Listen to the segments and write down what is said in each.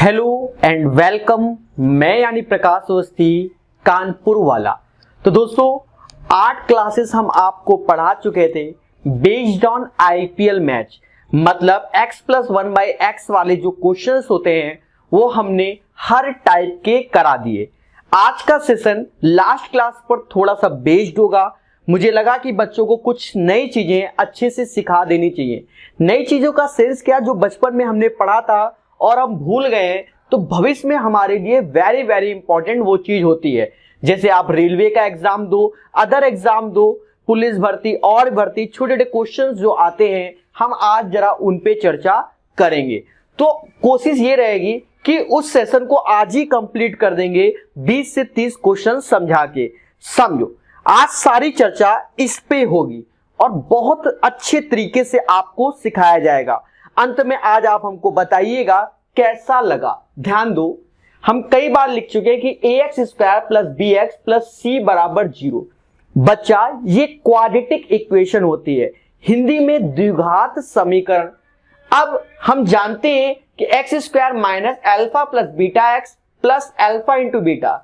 Hello and welcome. मैं यानी प्रकाश अवस्थी कानपुर वाला। तो दोस्तों 8 क्लासेस हम आपको पढ़ा चुके थे बेस्ड ऑन आईपीएल मैच, मतलब x+1/x वाले जो क्वेश्चंस होते हैं वो हमने हर टाइप के करा दिए। आज का सेशन लास्ट क्लास पर थोड़ा सा बेस्ड होगा। मुझे लगा कि बच्चों को कुछ नई चीजें अच्छे से सिखा देनी चाहिए। नई चीजों का सेंस क्या, जो बचपन में हमने पढ़ा था और हम भूल गए हैं तो भविष्य में हमारे लिए वेरी वेरी इंपॉर्टेंट वो चीज होती है। जैसे आप रेलवे का एग्जाम दो, अदर एग्जाम दो, पुलिस भर्ती और भर्ती, छोटे छोटे क्वेश्चंस जो आते हैं हम आज जरा उन पे चर्चा करेंगे। तो कोशिश ये रहेगी कि उस सेशन को आज ही कंप्लीट कर देंगे 20 से 30 क्वेश्चन समझा के। समझो आज सारी चर्चा इस पे होगी और बहुत अच्छे तरीके से आपको सिखाया जाएगा। अंत में आज आप हमको बताइएगा कैसा लगा। ध्यान दो, हम कई बार लिख चुके हैं कि ax² + bx + c = 0। बच्चा ये क्वाड्रेटिक इक्वेशन होती है, हिंदी में द्विघात समीकरण। अब हम जानते हैं कि x² - α + βx + α × β।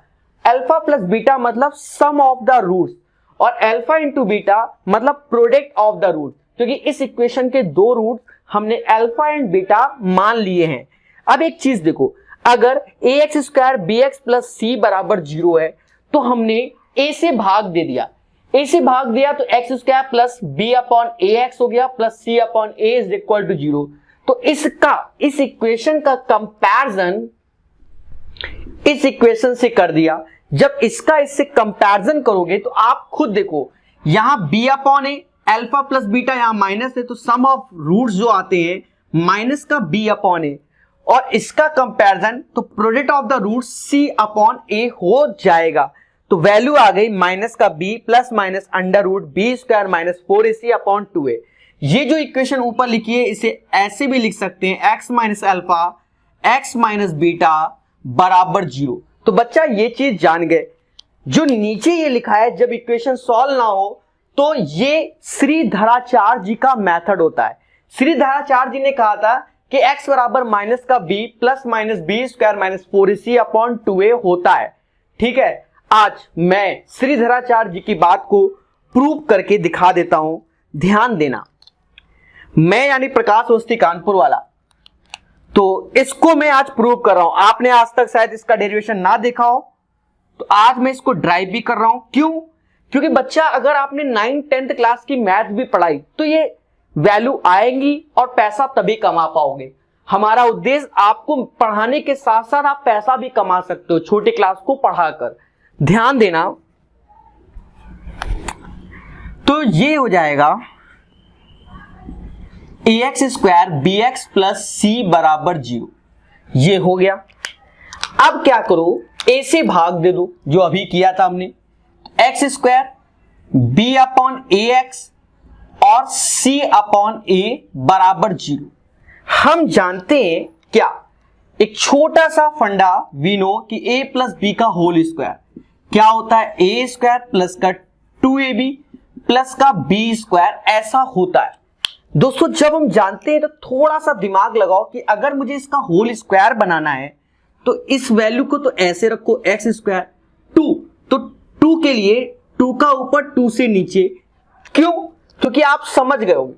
Alpha plus beta मतलब सम ऑफ द रूट्स और अल्फा इंटू बीटा मतलब प्रोडक्ट ऑफ द रूट, क्योंकि इस इक्वेशन के दो रूट हमने अल्फा एंड बीटा मान लिए हैं। अब एक चीज देखो, अगर ax² bx + c = 0 है तो हमने a से भाग दे दिया। a से भाग दिया तो x² + b/ax हो गया + c/a = 0। तो इस इक्वेशन का कंपैरिजन इस इक्वेशन से कर दिया। जब इससे कंपैरिजन करोगे तो आप खुद देखो, यहां b/a अल्फा प्लस बीटा यहां माइनस है तो सम ऑफ रूट्स जो आते हैं माइनस का b/a और इसका कंपैरिजन तो product of the root c/a हो जाएगा। तो वैल्यू आ गई माइनस का b plus minus √b² - 4ac/2a। ये जो इक्वेशन ऊपर लिखी है इसे ऐसे भी लिख सकते हैं x - अल्फा x - बीटा = 0। तो बच्चा ये चीज जान गए। जो नीचे ये लिखा है, जब इक्वेशन सॉल्व ना हो तो ये श्रीधराचार्य जी का मेथड होता है। श्रीधराचार्य जी ने कहा था कि x = माइनस का b plus minus b² - 4ac/2a होता है। ठीक है, आज मैं श्रीधराचार्य जी की बात को प्रूव करके दिखा देता हूं। ध्यान देना, मैं यानी प्रकाश अवस्थी कानपुर वाला, तो इसको मैं आज प्रूव कर रहा हूं। आपने आज तक शायद इसका डेरिवेशन ना देखा हो, तो आज मैं इसको ड्राइव भी कर रहा हूं। क्यों? क्योंकि बच्चा अगर आपने 9th 10th क्लास की मैथ भी पढ़ाई तो ये वैल्यू आएंगी और पैसा तभी कमा पाओगे। हमारा उद्देश्य आपको पढ़ाने के साथ साथ आप पैसा भी कमा सकते हो छोटे क्लास को पढ़ाकर। ध्यान देना, तो ये हो जाएगा ax² bx + c = 0। ये हो गया। अब क्या करो, a से भाग दे दो जो अभी किया था हमने। x² b/ax और c/a = 0। हम जानते हैं क्या, एक छोटा सा फंडा वी नो कि a + b का होल स्क्वायर क्या होता है, a² प्लस का 2ab प्लस का b², ऐसा होता है। दोस्तों जब हम जानते हैं तो थोड़ा सा दिमाग लगाओ कि अगर मुझे इसका होल स्क्वायर बनाना है तो इस वैल्यू को तो ऐसे रखो x², 2 तो 2 के लिए 2 का ऊपर 2 से नीचे। क्यों? क्योंकि आप समझ गए होंगे,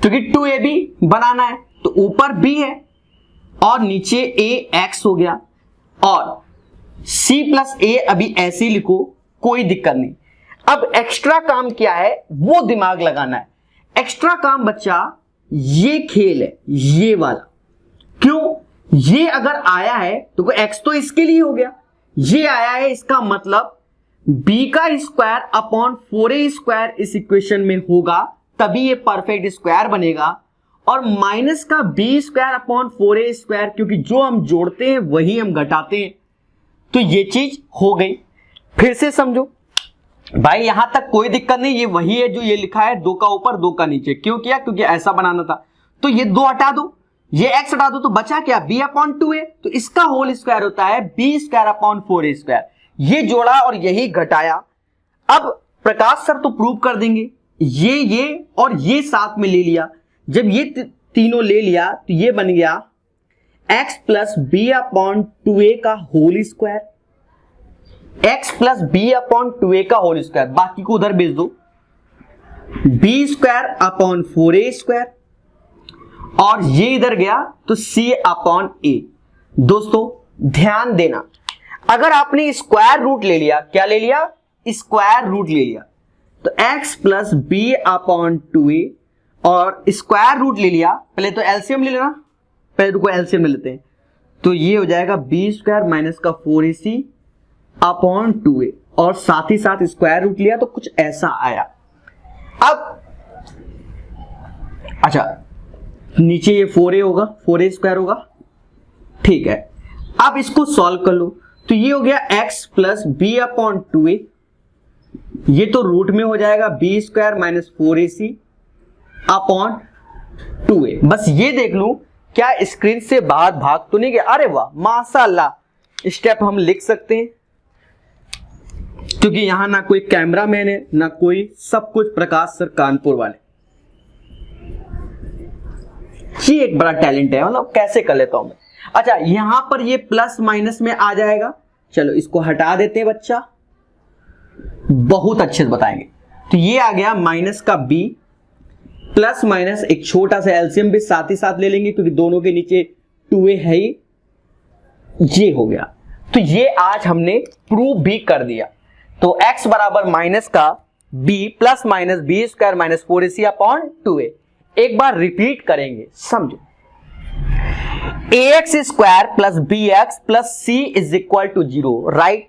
क्योंकि 2ab बनाना है तो ऊपर b है और नीचे ax हो गया और c + a अभी ऐसे ही लिखो, कोई दिक्कत नहीं। अब एक्स्ट्रा काम क्या है वो दिमाग लगाना है। एक्स्ट्रा काम बच्चा ये खेल है, ये वाला। क्यों? ये अगर आया है तो x तो इसके लिए हो गया, ये आया है इसका मतलब b का स्क्वायर अपॉन 4a² इस इक्वेशन में होगा, तभी ये परफेक्ट स्क्वायर बनेगा। और माइनस का b² अपॉन 4a², क्योंकि जो हम जोड़ते हैं वही हम घटाते हैं, तो ये चीज हो गई। फिर से समझो भाई, यहां तक कोई दिक्कत नहीं, ये वही है जो ये लिखा है, 2 का ऊपर 2 का नीचे। क्यों किया? क्योंकि ऐसा बनाना था। तो ये 2 हटा दो, ये x हटा दो, तो बचा क्या, b/2a। तो इसका होल स्क्वायर होता है b² अपॉन 4a²। ये जोड़ा और यही घटाया। अब प्रकाश सर तो प्रूव कर देंगे, ये और ये साथ में ले लिया। जब ये तीनों ले लिया तो ये बन गया x plus B upon 2a का whole square, x plus B upon 2a का होल स्क्वायर, बाकी को उधर भेज दो, B square upon 4a square, और ये इधर गया तो c अपॉन a। दोस्तों ध्यान देना, अगर आपने स्क्वायर रूट ले लिया, क्या ले लिया, स्क्वायर रूट ले लिया, तो x plus B upon 2a और स्क्वायर रूट ले लिया, पहले तो एलसीएम ले लेना, पहले रुको एलसीएम ले लेते हैं, तो ये हो जाएगा बी स्क्वायर माइनस का 4ac अपॉन 2a और साथ ही साथ स्क्वायर रूट लिया तो कुछ ऐसा आया। अब अच्छा नीचे ये 4a होगा, 4a स्क्वायर होगा, ठीक है। अब इसको सॉल्व कर लो, तो ये हो गया x plus B upon 2a, ये तो रूट में हो जाएगा B square minus 4ac upon 2a। बस ये देख लूं क्या स्क्रीन से बाहर भाग तो नहीं गया। अरे वाह माशाअल्लाह, स्टेप हम लिख सकते हैं क्योंकि यहां ना कोई कैमरामैन है ना कोई, सब कुछ प्रकाश सर कानपुर वाले। ये एक बड़ा टैलेंट है, मतलब कैसे कर लेता हूं मैं। अच्छा यहां पर ये प्लस माइनस में आ जाएगा, चलो इसको हटा देते हैं बच्चा, बहुत अच्छे से बताएंगे। तो ये आ गया माइनस का b प्लस माइनस एक छोटा सा एलसीएम भी साथ ही साथ ले लेंगे क्योंकि दोनों के नीचे 2a है ही, ये हो गया। तो ये आज हमने प्रूव भी कर दिया। तो x बराबर माइनस का b plus minus b square minus 4ac upon 2a। एक बार रिपीट करेंगे, समझो, ax square plus bx plus c is equal to 0, right.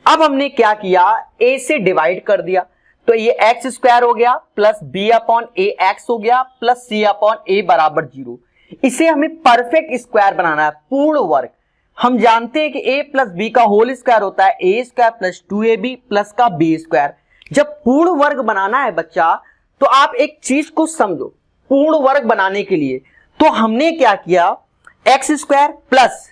अब हमने क्या किया, a से डिवाइड कर दिया, तो ये x स्क्वायर हो गया प्लस b अपॉन ए एक्स हो गया प्लस c अपॉन a बराबर 0। इसे हमें परफेक्ट स्क्वायर बनाना है, पूर्ण वर्ग। हम जानते हैं कि a प्लस बी का होल स्क्वायर होता है a square plus 2ab plus का b स्क्वायर। जब पूर्ण वर्ग बनाना है बच्चा, तो आप एक चीज को समझो, पूर्ण वर्ग बनाने के लिए तो हमने क्या किया, x स्क्वायर प्लस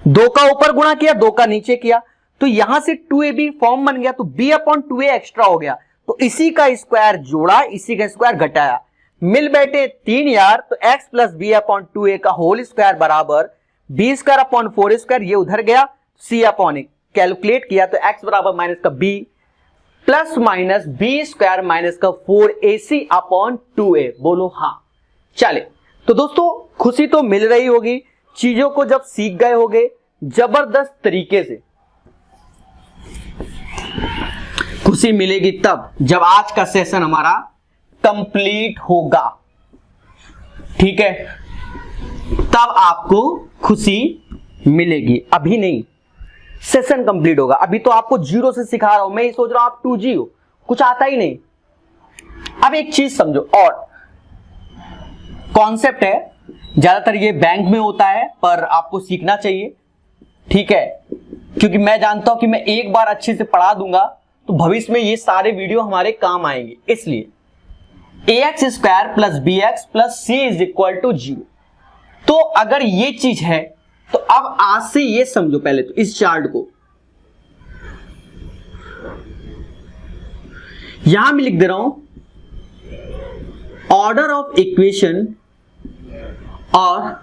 2 का ऊपर गुणा किया, 2 का नीचे किया, तो यहां से 2ab फॉर्म बन गया, तो b अपॉन 2a एक्स्ट्रा हो गया, तो इसी का स्क्वायर जोड़ा, इसी का स्क्वायर घटाया, मिल बैठे 3 यार। तो x plus B upon 2a का होल स्क्वायर बराबर b स्क्वायर अपॉन 4 स्क्वायर, ये उधर गया, c अपॉन ए कैलकुलेट किया तो x बराबर माइनस का b plus minus b square minus का 4ac अपॉन 2a। बोलो हाँ। चले तो दोस्तों खुशी तो मिल रही होगी, चीजों को जब सीख गए होगे जबरदस्त तरीके से। खुशी मिलेगी तब जब आज का सेशन हमारा कंप्लीट होगा, ठीक है, तब आपको खुशी मिलेगी, अभी नहीं। सेशन कंप्लीट होगा, अभी तो आपको 0 से सिखा रहा हूं, मैं ये सोच रहा हूं आप 2G हो, कुछ आता ही नहीं। अब एक चीज समझो, और कॉन्सेप्ट है, ज्यादातर ये बैंक में होता है पर आपको सीखना चाहिए, ठीक है, क्योंकि मैं जानता हूं कि मैं एक बार अच्छे से पढ़ा दूंगा तो भविष्य में ये सारे वीडियो हमारे काम आएंगे। इसलिए ax square plus bx plus c is equal to 0। तो अगर ये चीज है तो अब आज से ये समझो, पहले तो इस चार्ट को यहां मैं लिख दे रहा हूं, ऑर्डर ऑफ इक्वेशन और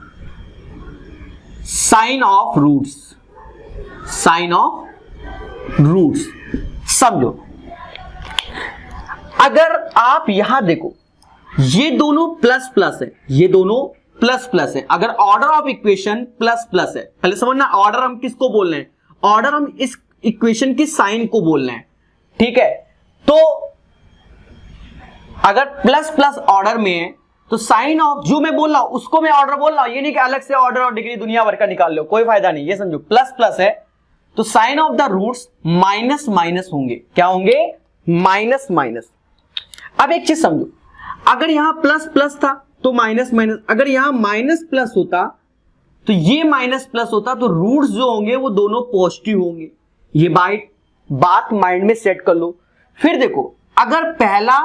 sign of roots, sign of roots. समझो, अगर आप यहां देखो, ये दोनों प्लस प्लस है, ये दोनों प्लस प्लस है, अगर order of equation plus plus है, पहले समझना ऑर्डर हम किसको बोल रहे हैं, ऑर्डर हम इस इक्वेशन की साइन को बोल रहे हैं, ठीक है। तो अगर प्लस प्लस ऑर्डर में है तो साइन ऑफ, जो मैं बोल रहा हूं उसको मैं ऑर्डर बोल रहा हूं, ये नहीं कि अलग से ऑर्डर और डिग्री दुनिया भर का निकाल लो, कोई फायदा नहीं। ये समझो प्लस प्लस है तो sign of the roots minus minus होंगे, क्या होंगे, माइनस माइनस। अब एक चीज समझो, अगर यहां प्लस प्लस था तो माइनस माइनस, अगर यहां माइनस प्लस होता तो ये माइनस प्लस होता, तो रूट्स जो होंगे वो दोनों पॉजिटिव होंगे। ये बात माइंड में सेट कर लो। फिर देखो, अगर पहला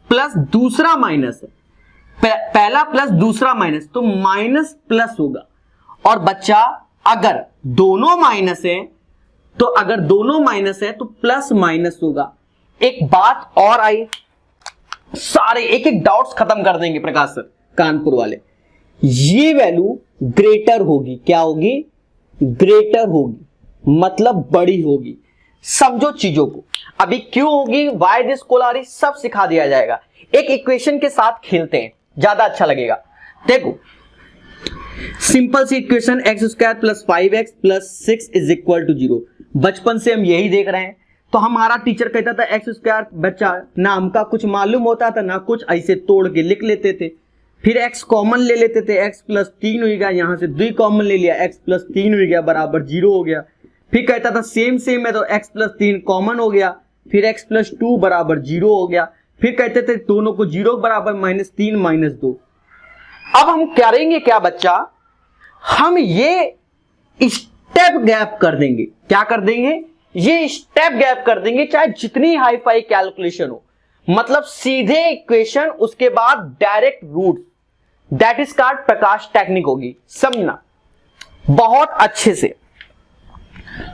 प्लस दूसरा माइनस है, पहला प्लस दूसरा माइनस, तो माइनस प्लस होगा। और बच्चा अगर दोनों माइनस है, तो अगर दोनों माइनस है तो प्लस माइनस होगा। एक बात और आई, सारे एक एक डाउट्स खत्म कर देंगे प्रकाश सर कानपुर वाले। ये वैल्यू ग्रेटर होगी। क्या होगी? ग्रेटर होगी, मतलब बड़ी होगी। समझो चीजों को। अभी क्यों होगी, वाई दिस कोलारी, सब सिखा दिया जाएगा। एक इक्वेशन के साथ खेलते हैं, ज्यादा अच्छा लगेगा। देखो सिंपल सी equation, x square plus 5x plus 6 is equal to 0। बचपन से हम यही देख रहे हैं। तो हमारा टीचर कहता था एक्स स्क्वायर, बच्चा ना हमका कुछ मालूम होता था ना कुछ, ऐसे तोड़ के लिख लेते थे। फिर x कॉमन ले लेते थे, x प्लस 3 हो गया, यहां से 2 कॉमन ले लिया, x प्लस 3 हो गया बराबर 0 हो गया। फिर कहता था सेम सेम है, तो x प्लस 3 कॉमन हो गया, फिर x प्लस 2 बराबर 0 हो गया। फिर कहते थे दोनों को 0 बराबर -3 -2। अब हम करेंगे क्या बच्चा, हम ये स्टेप गैप कर देंगे। क्या कर देंगे? ये स्टेप गैप कर देंगे, चाहे जितनी हाई फाई कैलकुलेशन हो। मतलब सीधे इक्वेशन, उसके बाद direct route, that is called Prakash technique होगी। समझना बहुत अच्छे से।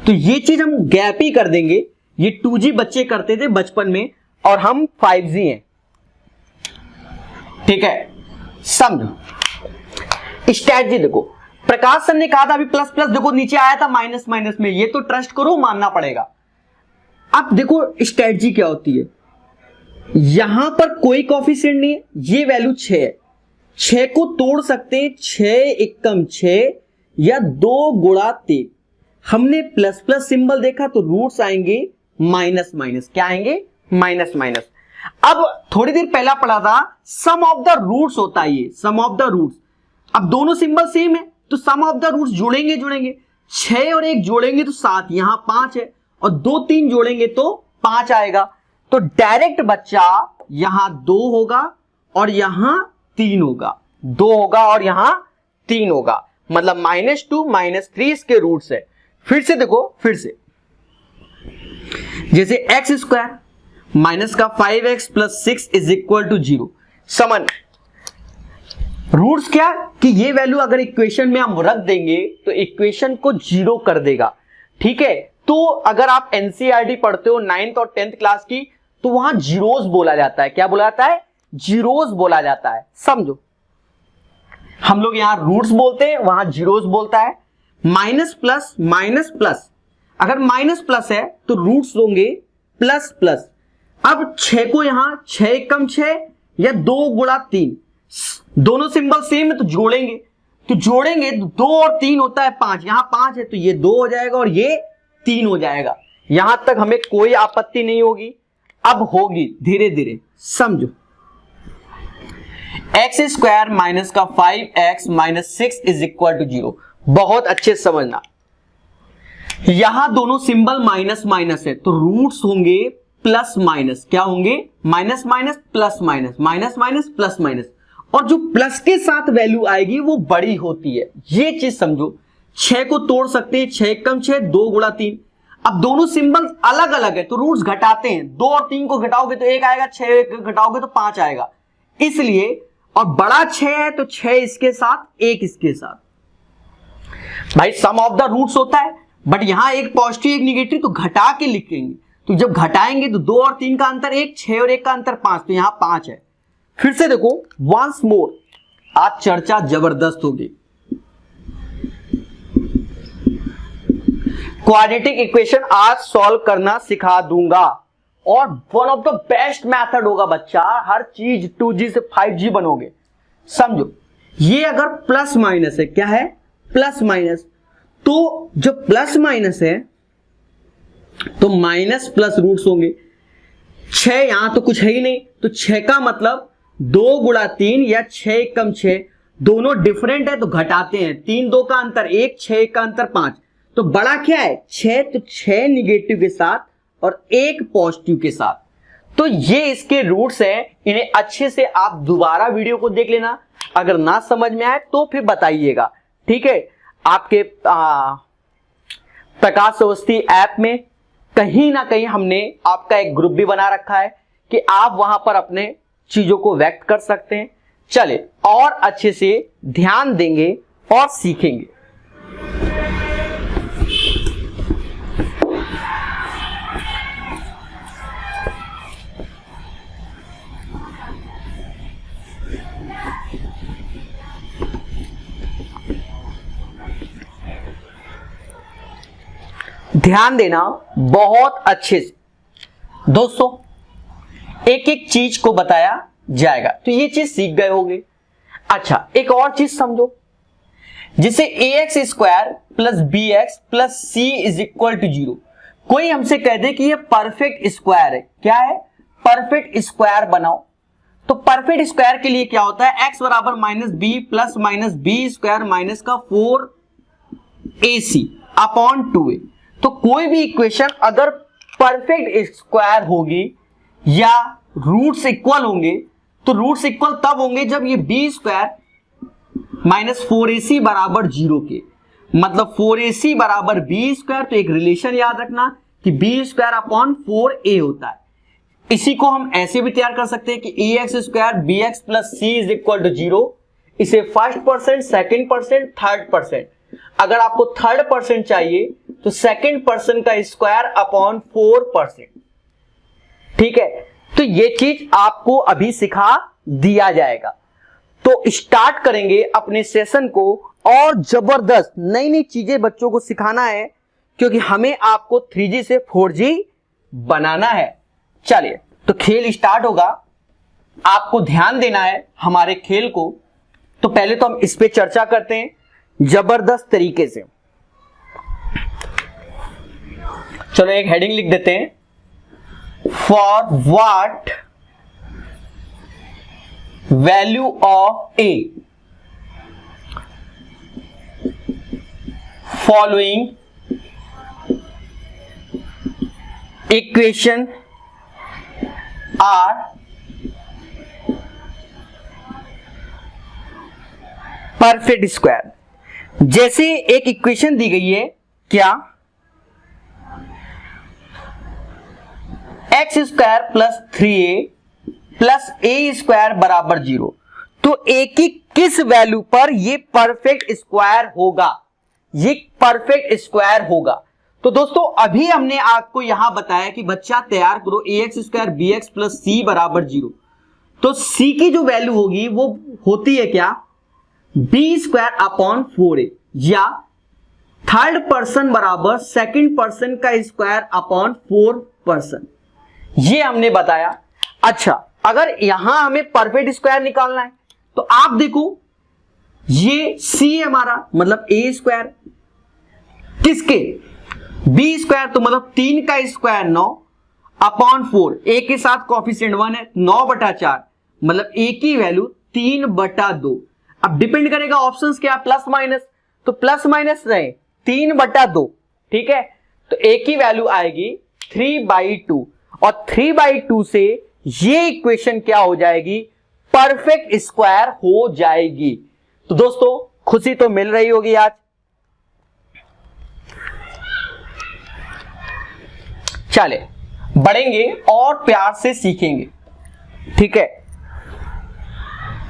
तो ये चीज हम गैप ही कर देंगे। ये 2G बच्चे करते थे बचपन में, और हम 5G हैं। ठीक है, समझो स्ट्रैटेजी। देखो प्रकाश सर ने कहा था अभी प्लस प्लस, देखो नीचे आया था माइनस माइनस में, ये तो ट्रस्ट करो, मानना पड़ेगा। अब देखो स्ट्रैटेजी क्या होती है। यहां पर कोई कोएफिशिएंट नहीं है, ये वैल्यू 6 है। 6 को तोड़ सकते हैं, 6 एकम 6 या 2 गुणा 3। हमने प्लस प्लस सिंबल देखा तो रूट्स आएंगे माइनस माइनस। क्या आएंगे? Minus minus. अब थोड़ी देर पहला पढ़ा था सम ऑफ द रूट्स होता है, ये सम ऑफ द रूट्स। अब दोनों सिंबल सेम है तो सम ऑफ द रूट्स जुड़ेंगे। 6 और 1 जोड़ेंगे तो 7, यहां 5 है, और 2 3 जोड़ेंगे तो 5 आएगा। तो डायरेक्ट बच्चा यहां 2 होगा और यहां 3 होगा, 2 होगा और यहां 3 होगा, मतलब -2 -3 इसके रूट्स है। फिर से देखो, फिर से जैसे एक्स स्क्वायर माइनस का 5x plus 6 is equal to 0। समझ रूट्स क्या कि ये वैल्यू अगर इक्वेशन में हम रख देंगे तो इक्वेशन को 0 कर देगा। ठीक है, तो अगर आप एनसीईआरटी पढ़ते हो 9th और 10th क्लास की, तो वहां जीरोस बोला जाता है। क्या बोला जाता है? जीरोस बोला जाता है। समझो, हम लोग यहां रूट्स बोलते हैं, वहां जीरोस बोलता है। माइनस प्लस, अगर माइनस प्लस है तो रूट्स होंगे प्लस प्लस। अब 6 को यहां 6 एकम 6 या 2 गुणा 3, दोनों सिंबल सेम है तो जोड़ेंगे। तो 2 और 3 होता है 5, यहां 5 है तो ये 2 हो जाएगा और ये 3 हो जाएगा। यहां तक हमें कोई आपत्ति नहीं होगी। अब होगी धीरे धीरे। समझो, एक्स स्क्वायर माइनस का 5x minus 6 is equal to 0। बहुत अच्छे से समझना, यहां दोनों सिंबल माइनस माइनस है तो रूट्स होंगे प्लस माइनस। क्या होंगे? Minus minus plus minus, minus minus plus minus. और जो प्लस के साथ वैल्यू आएगी वो बड़ी होती है। ये चीज समझो। 6 को तोड़ सकते हैं, 6 एकम 6, 2 गुणा 3। अब दोनों सिंबल अलग अलग है तो रूट्स घटाते हैं। 2 और 3 को घटाओगे तो 1 आएगा, 6 घटाओगे तो 5 आएगा। इसलिए, और बड़ा 6 है तो 6 इसके साथ, 1 इसके साथ। भाई सम ऑफ द रूट्स होता है, बट यहां एक पॉजिटिव एक निगेटिव तो घटा के लिखेंगे। तो जब घटाएंगे तो 2 और 3 का अंतर 1, 6 और 1 का अंतर 5, तो यहां 5 है। फिर से देखो, वंस मोर, आज चर्चा जबरदस्त होगी। क्वाड्रेटिक इक्वेशन आज सॉल्व करना सिखा दूंगा, और one of the best method होगा बच्चा। हर चीज 2G से 5G बनोगे। समझो, ये अगर प्लस माइनस है, क्या है? Plus minus. तो जो प्लस माइनस है तो माइनस प्लस रूट्स होंगे। 6 यहां तो कुछ है ही नहीं, तो 6 का मतलब 2 गुणा 3 या 6 एकम 6, दोनों डिफरेंट है तो घटाते हैं। 3 2 का अंतर 1, 6 1 का अंतर 5। तो बड़ा क्या है? 6, तो 6 निगेटिव के साथ और 1 पॉजिटिव के साथ। तो ये इसके रूट्स हैं। इन्हें अच्छे से आप दोबारा वीडियो को देख लेना, अगर ना समझ में आए तो फिर बताइएगा। ठीक है, आपके प्रकाश अवस्थी ऐप में कहीं ना कहीं हमने आपका एक ग्रुप भी बना रखा है कि आप वहां पर अपने चीजों को व्यक्त कर सकते हैं। चले और अच्छे से ध्यान देंगे और सीखेंगे। ध्यान देना बहुत अच्छे से। दोस्तों एक एक चीज को बताया जाएगा, तो ये चीज सीख गए होंगे। अच्छा एक और चीज समझो, जिसे ax square plus b x plus c is equal to 0। कोई हमसे कह दे कि ये परफेक्ट स्क्वायर है, क्या है, परफेक्ट स्क्वायर बनाओ। तो परफेक्ट स्क्वायर के लिए क्या होता है, x बराबर minus b plus minus b square minus का 4ac अपॉन 2a। तो कोई भी इक्वेशन अगर परफेक्ट स्क्वायर होगी या रूट्स इक्वल होंगे, तो रूट्स इक्वल तब होंगे जब ये बी स्क्वायर माइनस 4ac बराबर 0 के, मतलब 4ac बराबर बी स्क्वायर। तो एक रिलेशन याद रखना कि बी स्क्वायर अपॉन 4a होता है। इसी को हम ऐसे भी तैयार कर सकते हैं कि ax square b x plus c is equal to 0। इसे first percent, second percent, third percent. अगर आपको थर्ड परसेंट चाहिए तो सेकेंड परसेंट का स्क्वायर अपॉन 4%। ठीक है, तो ये चीज आपको अभी सिखा दिया जाएगा। तो स्टार्ट करेंगे अपने सेशन को, और जबरदस्त नई नई चीजें बच्चों को सिखाना है, क्योंकि हमें आपको 3G से 4G बनाना है। चलिए तो खेल स्टार्ट होगा, आपको ध्यान देना है हमारे खेल को। तो पहले तो हम इस पे चर्चा करते हैं जबरदस्त तरीके से। चलो एक हेडिंग लिख देते हैं, for what value of a following equation are perfect square. जैसे एक इक्वेशन दी गई है, क्या, x square plus 3a plus a square बराबर 0। तो ए की किस वैल्यू पर ये परफेक्ट स्क्वायर होगा, ये परफेक्ट स्क्वायर होगा। तो दोस्तों अभी हमने आपको यहां बताया कि बच्चा तैयार करो ax square b x plus c बराबर 0। तो c की जो वैल्यू होगी वो होती है क्या, बी स्क्वायर अपॉन 4a, या थर्ड पर्सन बराबर सेकंड पर्सन का स्क्वायर अपॉन 4%। ये हमने बताया। अच्छा अगर यहां हमें परफेक्ट स्क्वायर निकालना है तो आप देखो ये c हमारा मतलब a स्क्वायर, किसके, बी स्क्वायर, तो मतलब 3 का स्क्वायर 9 अपॉन 4, ए के साथ कोफिशिएंट 1 है, 9/4, मतलब ए की वैल्यू 3/2। अब डिपेंड करेगा ऑप्शंस क्या, प्लस माइनस, तो प्लस माइनस रहे 3/2। ठीक है, तो ए की वैल्यू आएगी 3/2, और 3/2 से ये इक्वेशन क्या हो जाएगी, परफेक्ट स्क्वायर हो जाएगी। तो दोस्तों खुशी तो मिल रही होगी आज। चले बढ़ेंगे और प्यार से सीखेंगे। ठीक है,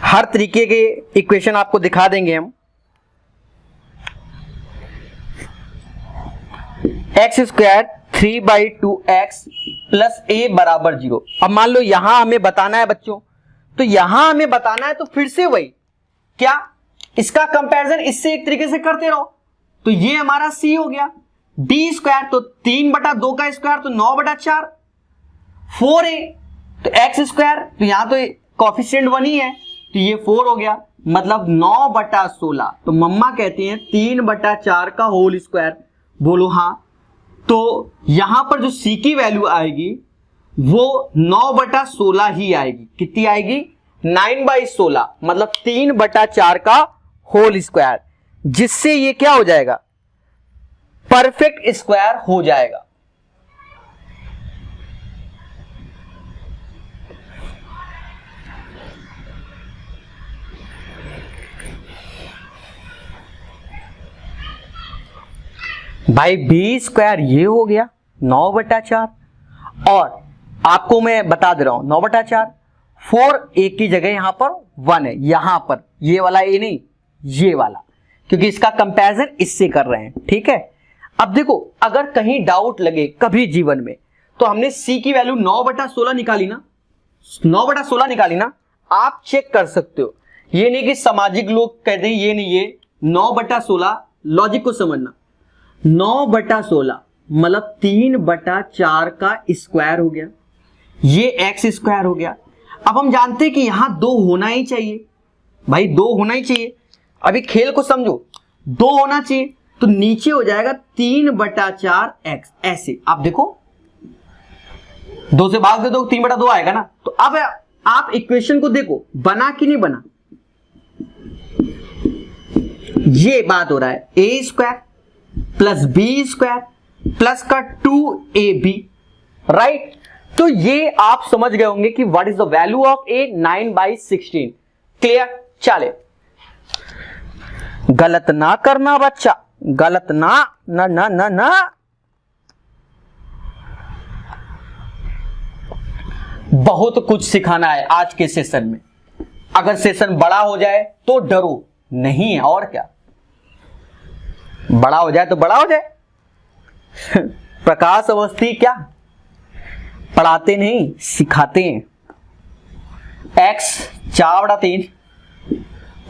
हर तरीके के इक्वेशन आपको दिखा देंगे हम। X square 3/2x plus a बराबर 0। अब मान लो यहां हमें बताना है बच्चों, तो यहां हमें बताना है तो फिर से वही क्या, इसका कंपैरिजन इससे एक तरीके से करते रहो। तो ये हमारा c हो गया, बी स्क्वायर तो 3/2 का स्क्वायर तो 9/4, 4a तो एक्स स्क्वायर, तो यहां तो कोफिशिएंट 1 ही है तो ये 4 हो गया, मतलब 9/16। तो मम्मा कहती हैं 3/4 का होल स्क्वायर, बोलो हाँ। तो यहां पर जो c की वैल्यू आएगी वो 9/16 ही आएगी। कितनी आएगी, 9/16, मतलब 3/4 का होल स्क्वायर, जिससे ये क्या हो जाएगा, परफेक्ट स्क्वायर हो जाएगा। भाई बी स्क्वायर ये हो गया 9/4, और आपको मैं बता दे रहा हूं 9/4, 4 ए की जगह यहां पर 1 है, यहां पर ये वाला ए नहीं, ये वाला, क्योंकि इसका कंपैरिजन इससे कर रहे हैं। ठीक है, अब देखो अगर कहीं डाउट लगे कभी जीवन में, तो हमने c की वैल्यू 9/16 निकाली ना, 9/16 निकाली ना, आप चेक कर सकते हो। ये नहीं कि सामाजिक लोग कहते हैं ये नहीं, ये 9/16, लॉजिक को समझना, 9/16 मतलब 3/4 का स्क्वायर हो गया, ये एक्स स्क्वायर हो गया। अब हम जानते हैं कि यहां 2 होना ही चाहिए भाई, 2 होना ही चाहिए। अभी खेल को समझो, 2 होना चाहिए तो नीचे हो जाएगा 3/4 एक्स। ऐसे आप देखो 2 से भाग दे दो 3/2 आएगा ना। तो अब आप इक्वेशन को देखो बना कि नहीं बना, ये बात हो रहा है a square plus b square plus का 2ab, राइट। तो ये आप समझ गए होंगे कि what is the value of A 9/16। Clear. चले, गलत ना करना बच्चा, गलत ना ना ना ना ना। बहुत कुछ सिखाना है आज के सेशन में। अगर सेशन बड़ा हो जाए तो डरो नहीं है, और क्या, बड़ा हो जाए तो बड़ा हो जाए। प्रकाश अवस्थी क्या पढ़ाते नहीं सिखाते हैं। x 4/3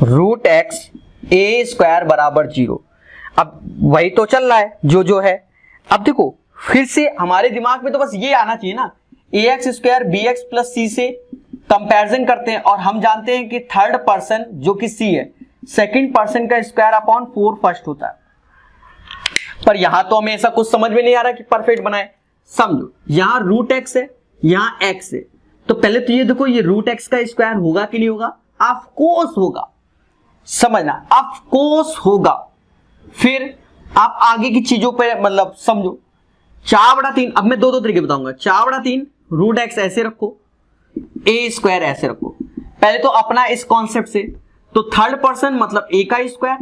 रूट एक्स ए स्क्वायर बराबर 0। अब वही तो चल रहा है जो है। अब देखो फिर से हमारे दिमाग में तो बस ये आना चाहिए ना, a x square b x plus c से कंपैरिजन करते हैं और हम जानते हैं कि थर्ड पर्सन जो कि सी है, सेकंड पर्सन का स्क्वायर अपॉन 4 फर्स्ट होता है। पर यहां तो हमें ऐसा कुछ समझ में नहीं आ रहा कि परफेक्ट बनाए। समझो यहां रूट एक्स है, यहां एक्स है, तो पहले तो ये देखो ये रूट एक्स का स्क्वायर होगा कि नहीं होगा, ऑफ कोर्स होगा, समझना ऑफ कोर्स होगा। फिर आप आगे की चीजों पे मतलब समझो, 4/3, अब मैं 2 तरीके बताऊंगा। 4/3 रूट एक्स ऐसे रखो, ए स्क्वायर ऐसे रखो। पहले तो अपना इस कॉन्सेप्ट से, तो थर्ड पर्सन मतलब ए का स्क्वायर,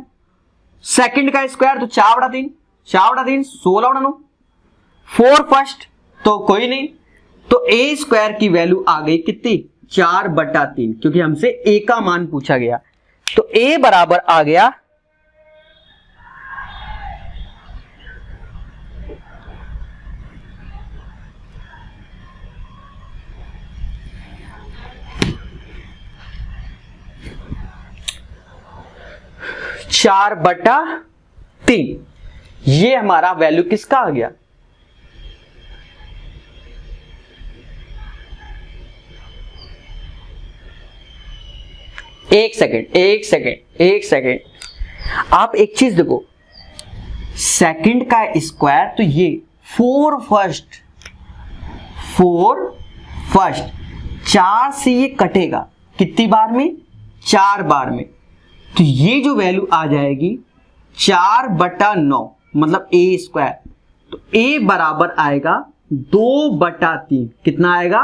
सेकंड का स्क्वायर तो 4/3, 4/3 16/9, 4 फर्स्ट तो कोई नहीं, तो ए स्क्वायर की वैल्यू आ गई कितनी 4/3, क्योंकि हमसे ए का मान पूछा गया। तो ए बराबर आ गया 4/3। ये हमारा वैल्यू किसका आ गया, एक सेकेंड। आप एक चीज देखो, सेकंड का स्क्वायर तो ये 4 फर्स्ट, 4 से ये कटेगा कितनी बार में, 4 बार में। तो ये जो वैल्यू आ जाएगी 4/9 मतलब ए स्क्वायर। तो ए बराबर आएगा 2/3। कितना आएगा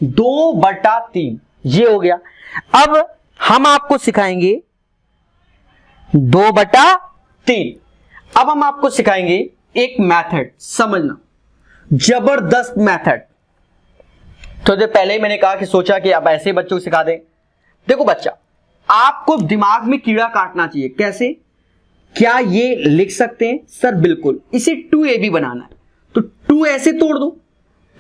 2/3। ये हो गया। अब हम आपको सिखाएंगे 2/3। अब हम आपको सिखाएंगे एक मेथड, समझना जबरदस्त मेथड। तो जो पहले ही मैंने कहा कि सोचा कि अब ऐसे बच्चों को सिखा दें। देखो बच्चा, आपको दिमाग में कीड़ा काटना चाहिए। कैसे, क्या ये लिख सकते हैं सर? बिल्कुल, इसे 2ab बनाना है तो 2 ऐसे तोड़ दो,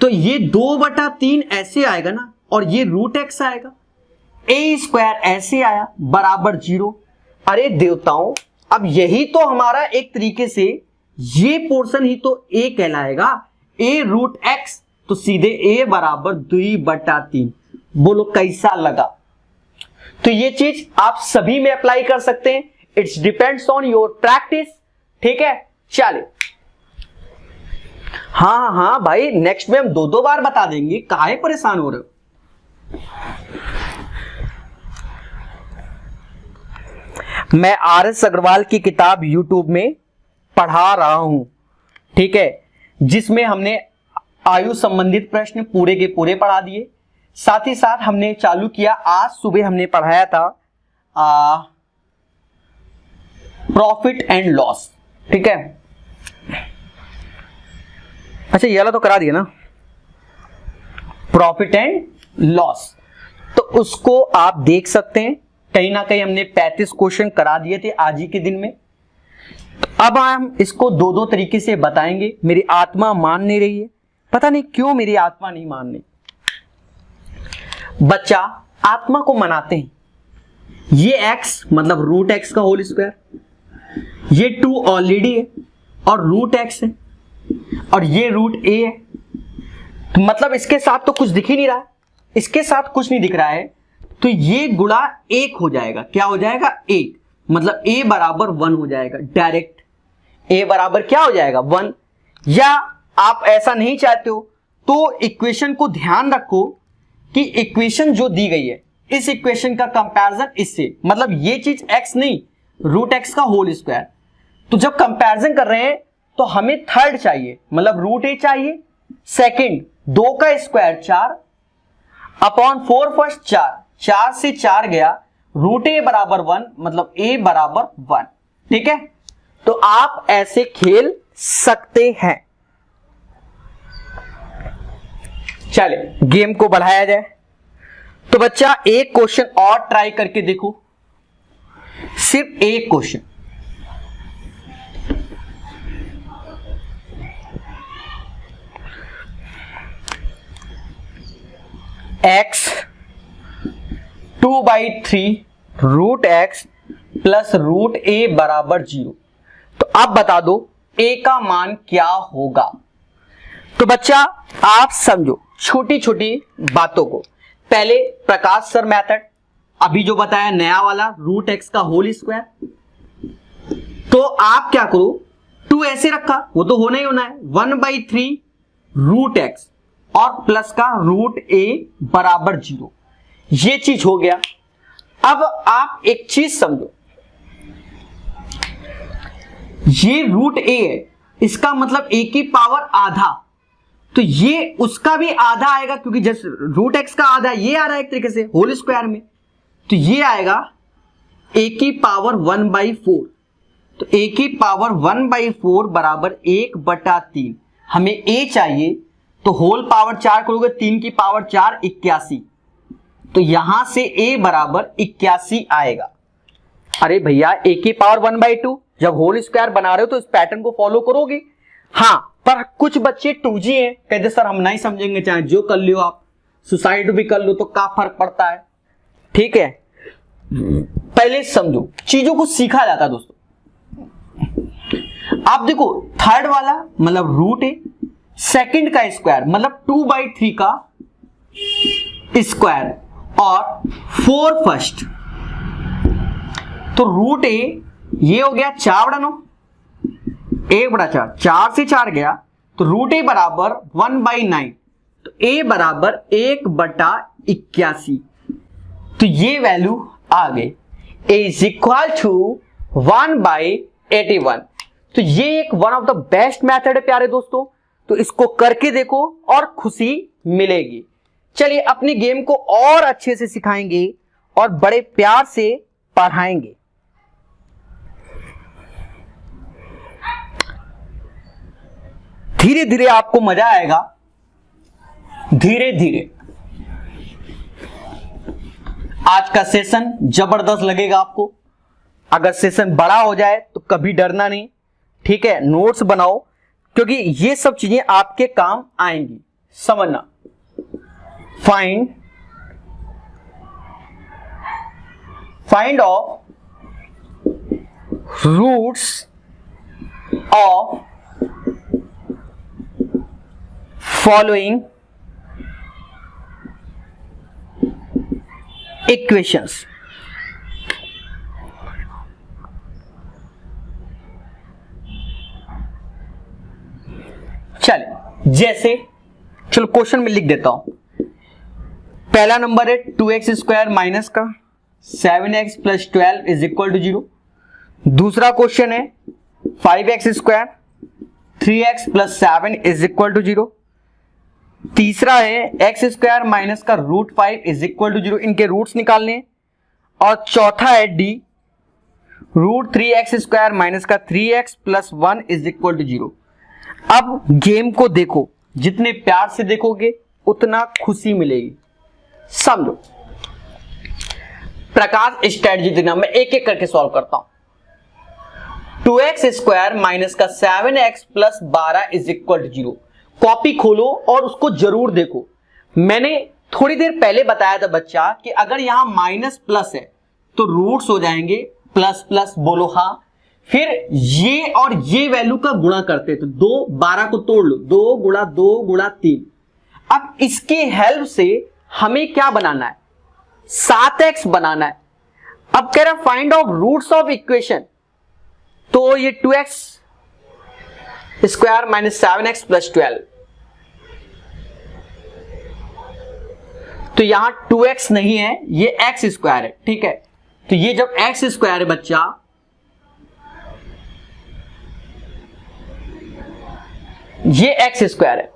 तो ये 2/3 ऐसे आएगा ना, और ये रूट एक्स आएगा, ए स्क्वायर ऐसे आया बराबर 0। अरे देवताओं, अब यही तो हमारा एक तरीके से ये पोर्शन ही तो ए कहलाएगा, ए रूट एक्स, तो सीधे ए बराबर 2/3। बोलो कैसा लगा? तो ये चीज आप सभी में अप्लाई कर सकते हैं। It's depends on your practice. ठीक है, चले। हाँ भाई, नेक्स्ट में हम 2 बार बता देंगे, काहे परेशान हो रहे हो? मैं आर.एस. अग्रवाल की किताब YouTube में पढ़ा रहा हूं, ठीक है, जिसमें हमने आयु संबंधित प्रश्न पूरे के पूरे पढ़ा दिए। साथ ही साथ हमने चालू किया, आज सुबह हमने पढ़ाया था प्रॉफिट एंड लॉस। ठीक है, अच्छा ये वाला तो करा दिया ना, प्रॉफिट एंड लॉस, तो उसको आप देख सकते हैं। कहीं ना कहीं हमने 35 क्वेश्चन करा दिए थे आज ही के दिन में। अब हम इसको 2 तरीके से बताएंगे। मेरी आत्मा मान नहीं रही है, पता नहीं क्यों मेरी आत्मा नहीं मान रही। बच्चा आत्मा को मनाते हैं। ये x मतलब रूट एक्स का होल स्क्वायर, ये 2 ऑलरेडी है और रूट एक्स है, और ये रूट ए है, तो मतलब इसके साथ तो कुछ दिख ही नहीं रहा है, इसके साथ कुछ नहीं दिख रहा है, तो ये गुणा 1 हो जाएगा। क्या हो जाएगा? 1, मतलब a बराबर 1 हो जाएगा डायरेक्ट। a बराबर क्या हो जाएगा? 1। या आप ऐसा नहीं चाहते हो तो इक्वेशन को ध्यान रखो कि इक्वेशन जो दी गई है, इस इक्वेशन का कंपैरिजन इससे, मतलब ये चीज x नहीं, रूट एक्स का होल स्क्वायर। तो जब कंपैरिजन कर रहे हैं तो हमें थर्ड चाहिए, मतलब रूट ए चाहिए, सेकंड 2 का स्क्वायर 4 अपॉन 4 फर्स्ट 4, 4 से 4 गया, रूट ए बराबर 1, मतलब a बराबर 1। ठीक है, तो आप ऐसे खेल सकते हैं। चले गेम को बढ़ाया जाए। तो बच्चा एक क्वेश्चन और ट्राई करके देखो, सिर्फ एक question. x 2/3 root x plus root a बराबर 0। तो अब बता दो a का मान क्या होगा। तो बच्चा आप समझो छोटी छोटी बातों को। पहले प्रकाश सर मेथड, अभी जो बताया नया वाला रूट एक्स का होल स्क्वायर। तो आप क्या करो, 2 ऐसे रखा, वो तो होना ही होना है, 1/3 रूट एक्स और प्लस का रूट ए बराबर 0। ये चीज हो गया। अब आप एक चीज समझो, ये रूट ए है, इसका मतलब ए की पावर आधा, तो ये उसका भी आधा आएगा, क्योंकि जैसे रूट एक्स का आधा ये आ रहा है एक तरीके से होल स्क्वायर में, तो ये आएगा ए की पावर 1/4। तो ए की पावर 1/4 बराबर 1/3। हमें ए चाहिए, तो होल पावर 4 करोगे, 3 की पावर 4 81, तो यहां से a बराबर 81 आएगा। अरे भैया a की पावर 1/2, जब होल स्क्वायर बना रहे हो तो इस पैटर्न को फॉलो करोगे। हाँ, पर कुछ बच्चे 2G हैं, कहते सर हम नहीं समझेंगे, चाहे जो कर लियो आप, सुसाइड भी कर लो तो क्या फर्क पड़ता है। ठीक है, पहले समझो, चीजों को सीखा जाता है दोस्तों। आप देखो थर्ड वाला मतलब रूट ए, सेकंड का स्क्वायर मतलब 2/3 का स्क्वायर और 4 फर्स्ट, तो रूट ए ये हो गया 4/9, 1/4, 4 से 4 गया, तो रूट ए बराबर 1/9, तो ए बराबर 1/81। तो ये वैल्यू आ गई, ए इज इक्वल टू 1/81। तो ये एक one of the best method है प्यारे दोस्तों, तो इसको करके देखो और खुशी मिलेगी। चलिए अपनी गेम को और अच्छे से सिखाएंगे और बड़े प्यार से पढ़ाएंगे। धीरे धीरे आपको मजा आएगा, धीरे धीरे। आज का सेशन जबरदस्त लगेगा आपको। अगर सेशन बड़ा हो जाए तो कभी डरना नहीं, ठीक है। नोट्स बनाओ, क्योंकि ये सब चीजें आपके काम आएंगी, समझना। Find of roots of following equations. चलिए जैसे, चलो क्वेश्चन में लिख देता हूं। पहला नंबर है 2x स्क्वायर माइनस का 7x plus 12 is equal to 0। दूसरा क्वेश्चन है 5x square 3x plus 7 is equal to 0। तीसरा है x स्क्वायर माइनस का रूट 5 इज इक्वल टू 0, इनके रूट्स निकालने। और चौथा है d root 3x square minus का 3x plus 1 is equal to 0। अब गेम को देखो, जितने प्यार से देखोगे उतना खुशी मिलेगी। समझो, प्रकाश स्ट्रेटजी देना, मैं एक एक करके सॉल्व करता हूं। 2x स्क्वायर माइनस का 7x plus 12 is equal to 0। Copy खोलो और उसको जरूर देखो। मैंने थोड़ी देर पहले बताया था बच्चा कि अगर यहां माइनस प्लस है तो रूट्स हो जाएंगे प्लस प्लस, बोलो हाँ। फिर ये और ये वैल्यू का गुणा करते, तो 2 12 को तोड़ लो, 2 गुणा 2 गुणा 3। अब इसके हेल्प से हमें क्या बनाना है, 7x बनाना है। अब कह रहा find of roots of equation, तो ये 2x square minus 7x plus 12, तो यहां 2x नहीं है, ये x स्क्वायर है, ठीक है। तो ये जब x स्क्वायर है बच्चा, ये x स्क्वायर है,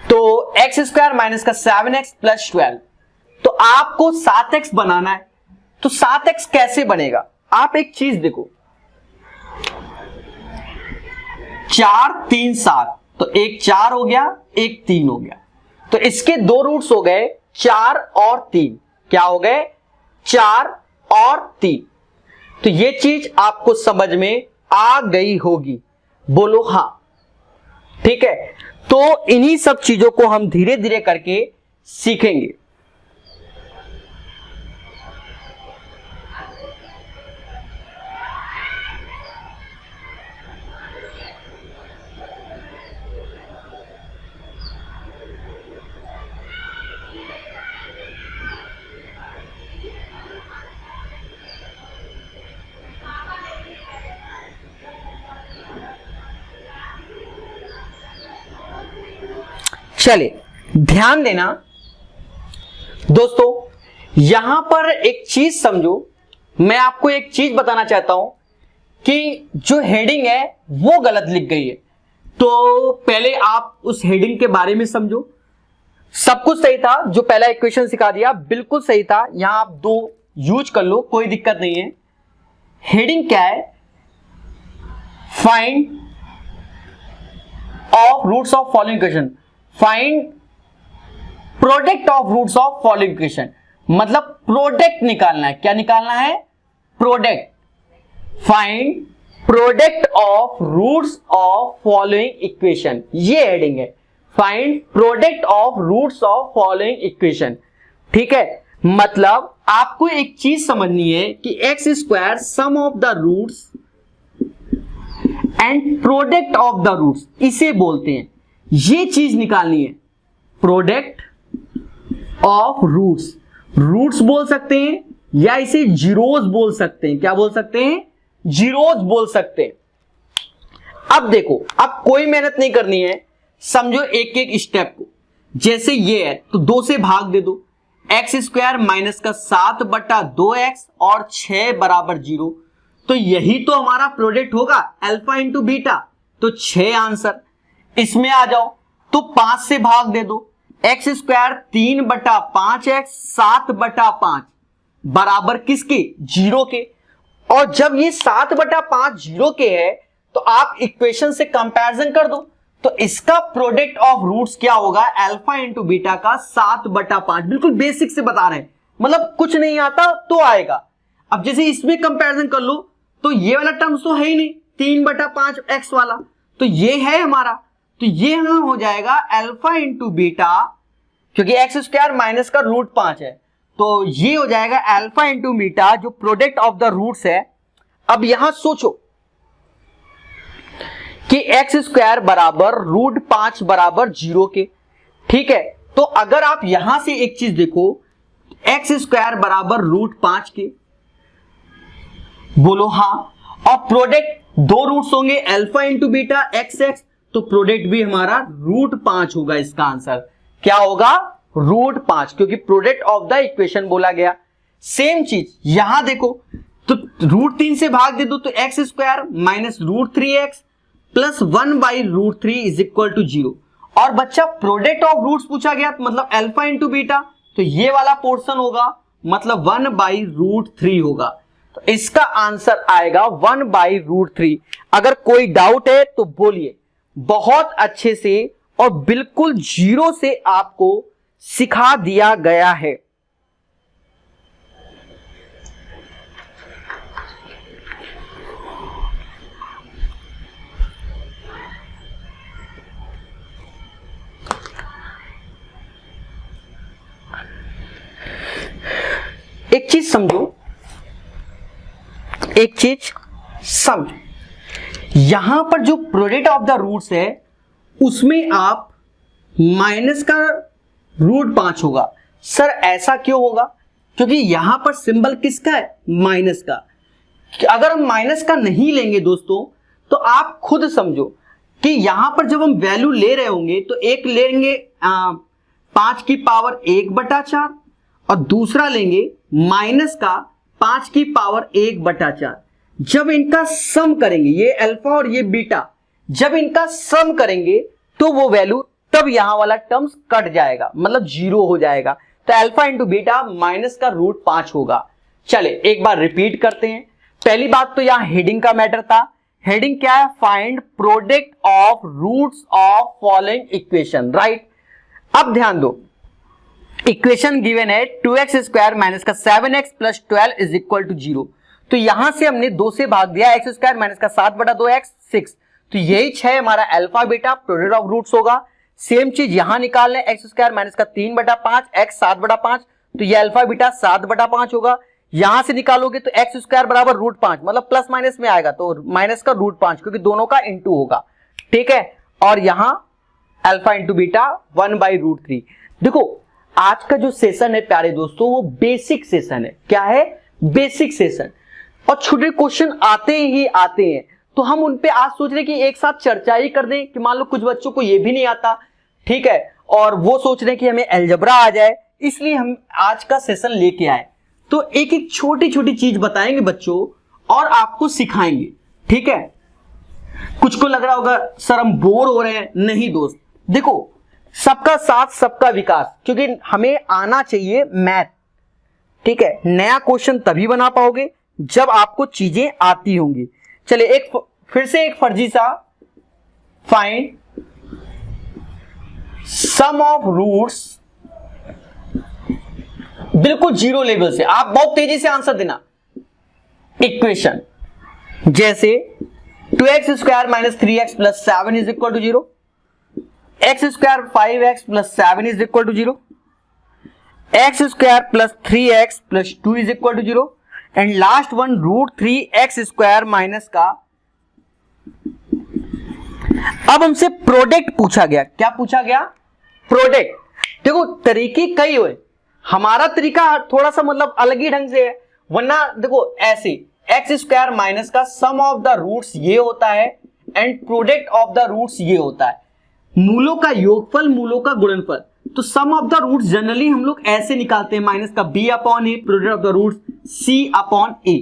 तो x स्क्वायर माइनस का 7x प्लस 12, तो आपको 7x बनाना है। तो 7x कैसे बनेगा, आप एक चीज देखो, 4 3 7, तो एक 4 हो गया, एक 3 हो गया, तो इसके दो रूट्स हो गए 4 और 3। क्या हो गए, 4 और 3। तो ये चीज आपको समझ में आ गई होगी, बोलो हाँ, ठीक है। तो इन्हीं सब चीजों को हम धीरे धीरे करके सीखेंगे। चलिए ध्यान देना दोस्तों, यहां पर एक चीज समझो, मैं आपको एक चीज बताना चाहता हूं कि जो हेडिंग है वो गलत लिख गई है। तो पहले आप उस हेडिंग के बारे में समझो। सब कुछ सही था, जो पहला इक्वेशन सिखा दिया बिल्कुल सही था, यहां आप 2 यूज कर लो, कोई दिक्कत नहीं है। हेडिंग क्या है, find of roots of following equation, find product of roots of following equation, मतलब प्रोडक्ट निकालना है। क्या निकालना है, product. Find product of roots of following equation, ये हेडिंग है, find product of roots of following equation, ठीक है। मतलब आपको एक चीज समझनी है कि x square sum of the roots and product of the roots, इसे बोलते हैं, ये चीज निकालनी है। प्रोडक्ट ऑफ रूट्स, रूट्स बोल सकते हैं या इसे जीरोस बोल सकते हैं। क्या बोल सकते हैं, जीरोस बोल सकते हैं। अब देखो, अब कोई मेहनत नहीं करनी है, समझो एक एक स्टेप को। जैसे ये है तो 2 से भाग दे दो, एक्स स्क्वायर माइनस का 7 बटा 2x और 6 बराबर 0, तो यही तो हमारा प्रोडक्ट होगा, अल्फा इंटू बीटा, तो 6 आंसर। इसमें आ जाओ तो 5 से भाग दे दो, एक्स स्क्वायर 3 बटा 5x 7 बटा 5 बराबर किसके, 0 के। और जब ये 7 बटा 5 0 के है तो आप इक्वेशन से कंपैरिजन कर दो, तो इसका प्रोडक्ट ऑफ रूट्स क्या होगा, अल्फा इंटू बीटा का 7 बटा 5। बिल्कुल बेसिक से बता रहे हैं, मतलब कुछ नहीं आता तो आएगा। अब जैसे इसमें कंपैरिजन कर लो तो ये वाला टर्म्स तो है ही नहीं, 3 बटा 5 एक्स वाला, तो ये है हमारा, तो ये यहां हो जाएगा अल्फा इंटू बीटा, क्योंकि एक्स स्क्वायर माइनस का रूट 5 है, तो ये हो जाएगा अल्फा इंटू बीटा जो प्रोडक्ट ऑफ द रूट्स है। अब यहां सोचो कि एक्स स्क्वायर बराबर रूट 5 बराबर 0 के, ठीक है। तो अगर आप यहां से एक चीज देखो, एक्स स्क्वायर बराबर रूट 5 के, बोलो हाँ, और प्रोडक्ट 2 रूट्स होंगे alpha into beta x x, तो प्रोडक्ट भी हमारा रूट 5 होगा। इसका आंसर क्या होगा, रूट 5, क्योंकि प्रोडक्ट ऑफ द इक्वेशन बोला गया। सेम चीज यहां देखो, तो रूट 3 से भाग दे दो, तो x square minus root 3x plus 1 by root 3 is equal to 0। और बच्चा प्रोडक्ट ऑफ रूट्स पूछा गया, मतलब अल्फा इंटू बीटा, तो ये वाला पोर्शन होगा, मतलब 1 बाई रूट 3 होगा। तो इसका आंसर आएगा 1 बाई रूट 3। अगर कोई डाउट है तो बोलिए, बहुत अच्छे से और बिल्कुल 0 से आपको सिखा दिया गया है। एक चीज समझो, एक चीज सम। यहां पर जो प्रोडक्ट ऑफ द रूट्स है उसमें आप माइनस का रूट 5 होगा। सर ऐसा क्यों होगा? क्योंकि यहां पर सिंबल किसका है? माइनस का। अगर हम माइनस का नहीं लेंगे दोस्तों तो आप खुद समझो कि यहां पर जब हम वैल्यू ले रहे होंगे तो एक लेंगे 5 की पावर 1/4 और दूसरा लेंगे माइनस का 5 की पावर 1/4। जब इनका सम करेंगे, ये अल्फा और ये बीटा, जब इनका सम करेंगे तो वो वैल्यू, तब यहां वाला टर्म्स कट जाएगा, मतलब 0 हो जाएगा। तो अल्फा इंटू बीटा माइनस का रूट 5 होगा। चले एक बार रिपीट करते हैं। पहली बात तो यहां हेडिंग का मैटर था। हेडिंग क्या है? Find product of roots of following equation, right. अब ध्यान दो, इक्वेशन गिवन है 2x² माइनस का 7x plus 12 is equal to 0। तो यहां से हमने 2 से भाग दिया, x² माइनस का 7/2x 6। तो यही 6 हमारा alpha beta product of roots होगा। सेम चीज यहां निकाल लें, x² माइनस का 3/5 x 7/5, तो ये अल्फा बीटा 7/5 होगा। यहां से निकालोगे तो x² बराबर रूट 5, मतलब प्लस माइनस में आएगा तो माइनस का रूट 5, क्योंकि दोनों का इंटू होगा, ठीक है। और यहां अल्फा इंटू बीटा 1/√3। देखो आज का जो सेशन है प्यारे दोस्तों वो बेसिक सेशन है। क्या है? Basic session. और छोटे क्वेश्चन आते ही आते हैं, तो हम उन पे आज सोच रहे कि एक साथ चर्चा ही कर दें कि मान लो कुछ बच्चों को ये भी नहीं आता, ठीक है, और वो सोच रहे हैं कि हमें अलजेब्रा आ जाए, इसलिए हम आज का सेशन लेके आए। तो एक एक छोटी छोटी चीज बताएंगे बच्चों और आपको सिखाएंगे, ठीक है। कुछ को लग रहा होगा सर हम बोर हो रहे हैं, नहीं दोस्त, देखो सबका साथ सबका विकास, क्योंकि हमें आना चाहिए मैथ, ठीक है। नया क्वेश्चन तभी बना पाओगे जब आपको चीजें आती होंगी। चले एक फिर से एक फर्जी सा, फाइंड सम ऑफ रूट्स, बिल्कुल 0 लेवल से, आप बहुत तेजी से आंसर देना। इक्वेशन जैसे 2x² minus 3x plus 7 is equal to 0, x² 5x plus 7 is equal to 0, x² plus 3x plus 2 is equal to 0, and last one √3x² minus का। अब हमसे प्रोडक्ट पूछा गया। क्या पूछा गया? प्रोडक्ट। देखो तरीके कई हुए, हमारा तरीका थोड़ा सा मतलब अलग ही ढंग से है, वरना देखो ऐसे x² माइनस का सम ऑफ द रूट्स ये होता है and product of the roots ये होता है, मूलों का योगफल मूलों का गुणनफल। तो सम ऑफ द रूट्स जनरली हम लोग ऐसे निकालते हैं, माइनस का b/a, product of the roots c/a,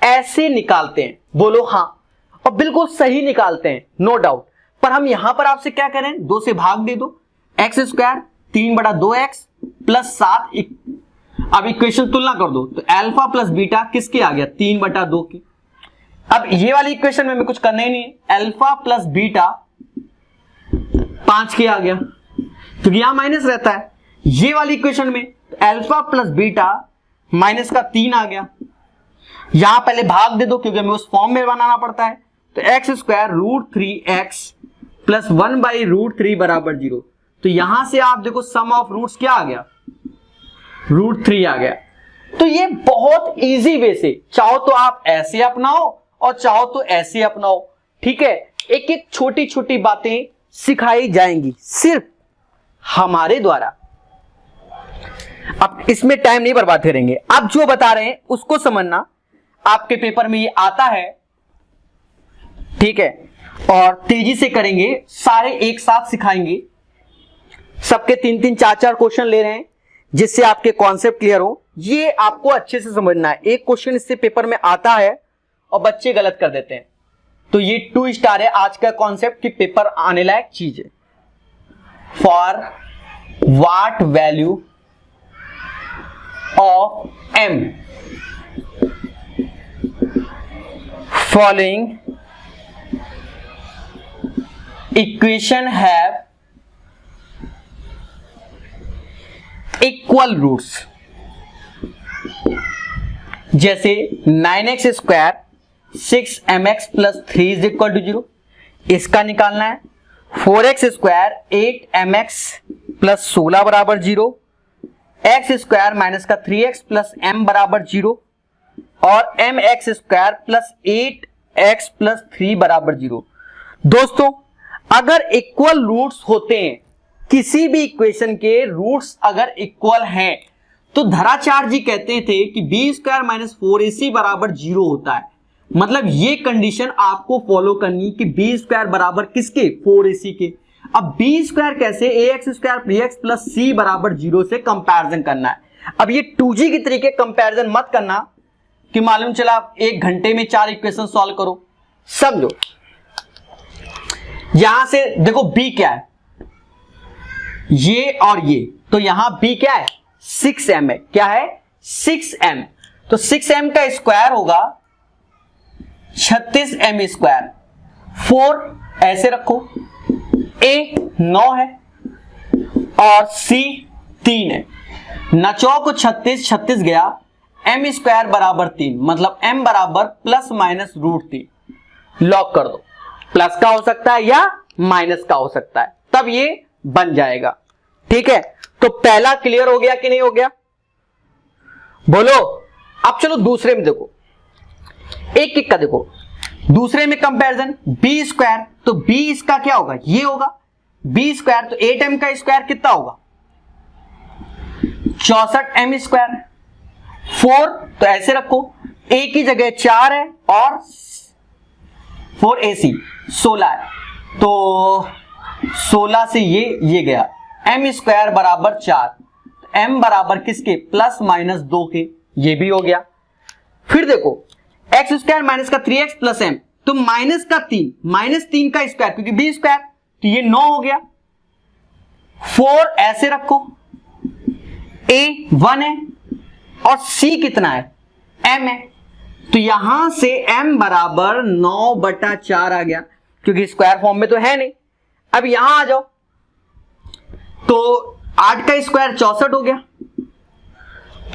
ऐसे निकालते हैं। बोलो हाँ, और बिल्कुल सही निकालते हैं, नो डाउट। पर हम यहां पर आपसे क्या करें, 2 से भाग दे दो, x² 3/2x प्लस 7। अब इक्वेशन तुलना कर दो तो अल्फा प्लस बीटा किसके आ गया? 3/2 के। अब ये वाली इक्वेशन में कुछ करना ही नहीं है, अल्फा प्लस बीटा 5 के आ गया, क्योंकि यहां माइनस रहता है। ये वाली इक्वेशन में अल्फा प्लस बीटा माइनस का 3 आ गया, यहां पहले भाग दे दो क्योंकि हमें उस फॉर्म में बनाना पड़ता है। तो x² √3x प्लस 1/√3 बराबर 0। तो यहां से आप देखो सम ऑफ रूट्स क्या आ गया? √3 आ गया। तो ये बहुत इजी वे से, चाहो तो आप ऐसे अपनाओ और चाहो तो ऐसे अपनाओ, ठीक है। एक एक छोटी छोटी बातें सिखाई जाएंगी सिर्फ हमारे द्वारा। अब इसमें टाइम नहीं बर्बाद करेंगे, आप जो बता रहे हैं उसको समझना, आपके पेपर में ये आता है, ठीक है, और तेजी से करेंगे, सारे एक साथ सिखाएंगे। सबके 3-3 4-4 क्वेश्चन ले रहे हैं जिससे आपके कॉन्सेप्ट क्लियर हो। ये आपको अच्छे से समझना है। एक क्वेश्चन इससे पेपर में आता है और बच्चे गलत कर देते हैं, तो ये 2 स्टार है आज का कॉन्सेप्ट कि पेपर आने लायक चीज है। For what value of m following equation have equal roots. जैसे 9x² 6mx plus 3 is equal to 0, इसका निकालना है। 4x² 8mx प्लस 16 बराबर 0, x² माइनस का 3x प्लस m बराबर 0, और mx² प्लस x प्लस 3 बराबर 0। दोस्तों अगर इक्वल रूट्स होते हैं, किसी भी इक्वेशन के रूट्स अगर इक्वल हैं, तो धराचार्य जी कहते थे कि बी स्क्वायर माइनस 4ac बराबर 0 होता है। मतलब ये कंडीशन आपको फॉलो करनी कि बी स्क्वायर बराबर किसके, 4ac के। अब बी स्क्वायर कैसे, ax square bx plus c बराबर 0 से कंपैरिजन करना है। अब ये 2g की तरीके कंपैरिजन मत करना कि मालूम चला आप 1 घंटे में 4 इक्वेशन सॉल्व करो। समझो यहां से देखो b क्या है, ये और ये, तो यहां b क्या है, 6m है। क्या है, 6m। तो 6m का स्क्वायर होगा 36m स्क्वायर। 4 ऐसे रखो, a 9 है और c 3 है। नचो को 36 गया, m स्क्वायर बराबर 3, मतलब m बराबर प्लस माइनस √3। लॉक कर दो, प्लस का हो सकता है या माइनस का हो सकता है, तब ये बन जाएगा। ठीक है, तो पहला क्लियर हो गया कि नहीं हो गया, बोलो। अब चलो दूसरे में देखो, एक एक का देखो। दूसरे में कंपैरिजन बी स्क्वायर, तो बी इसका क्या होगा, ये होगा बी स्क्वायर। तो 8m का स्क्वायर कितना होगा, 64m स्क्वायर। 4 तो ऐसे रखो, a की जगह 4 है और 4ac 16 है, तो 16 से ये गया, m स्क्वायर बराबर 4, m बराबर किसके, प्लस माइनस 2 के, ये भी हो गया। फिर देखो एक्स स्क्वायर माइनस का 3x प्लस m, तो माइनस का 3, माइनस 3 का स्क्वायर क्योंकि b स्क्वायर, तो ये 9 हो गया। 4 ऐसे रखो, a 1 है और c कितना है, m है, तो यहां से m बराबर 9/4 आ गया क्योंकि स्क्वायर फॉर्म में तो है नहीं। अब यहां आ जाओ, तो 8 का स्क्वायर 64 हो गया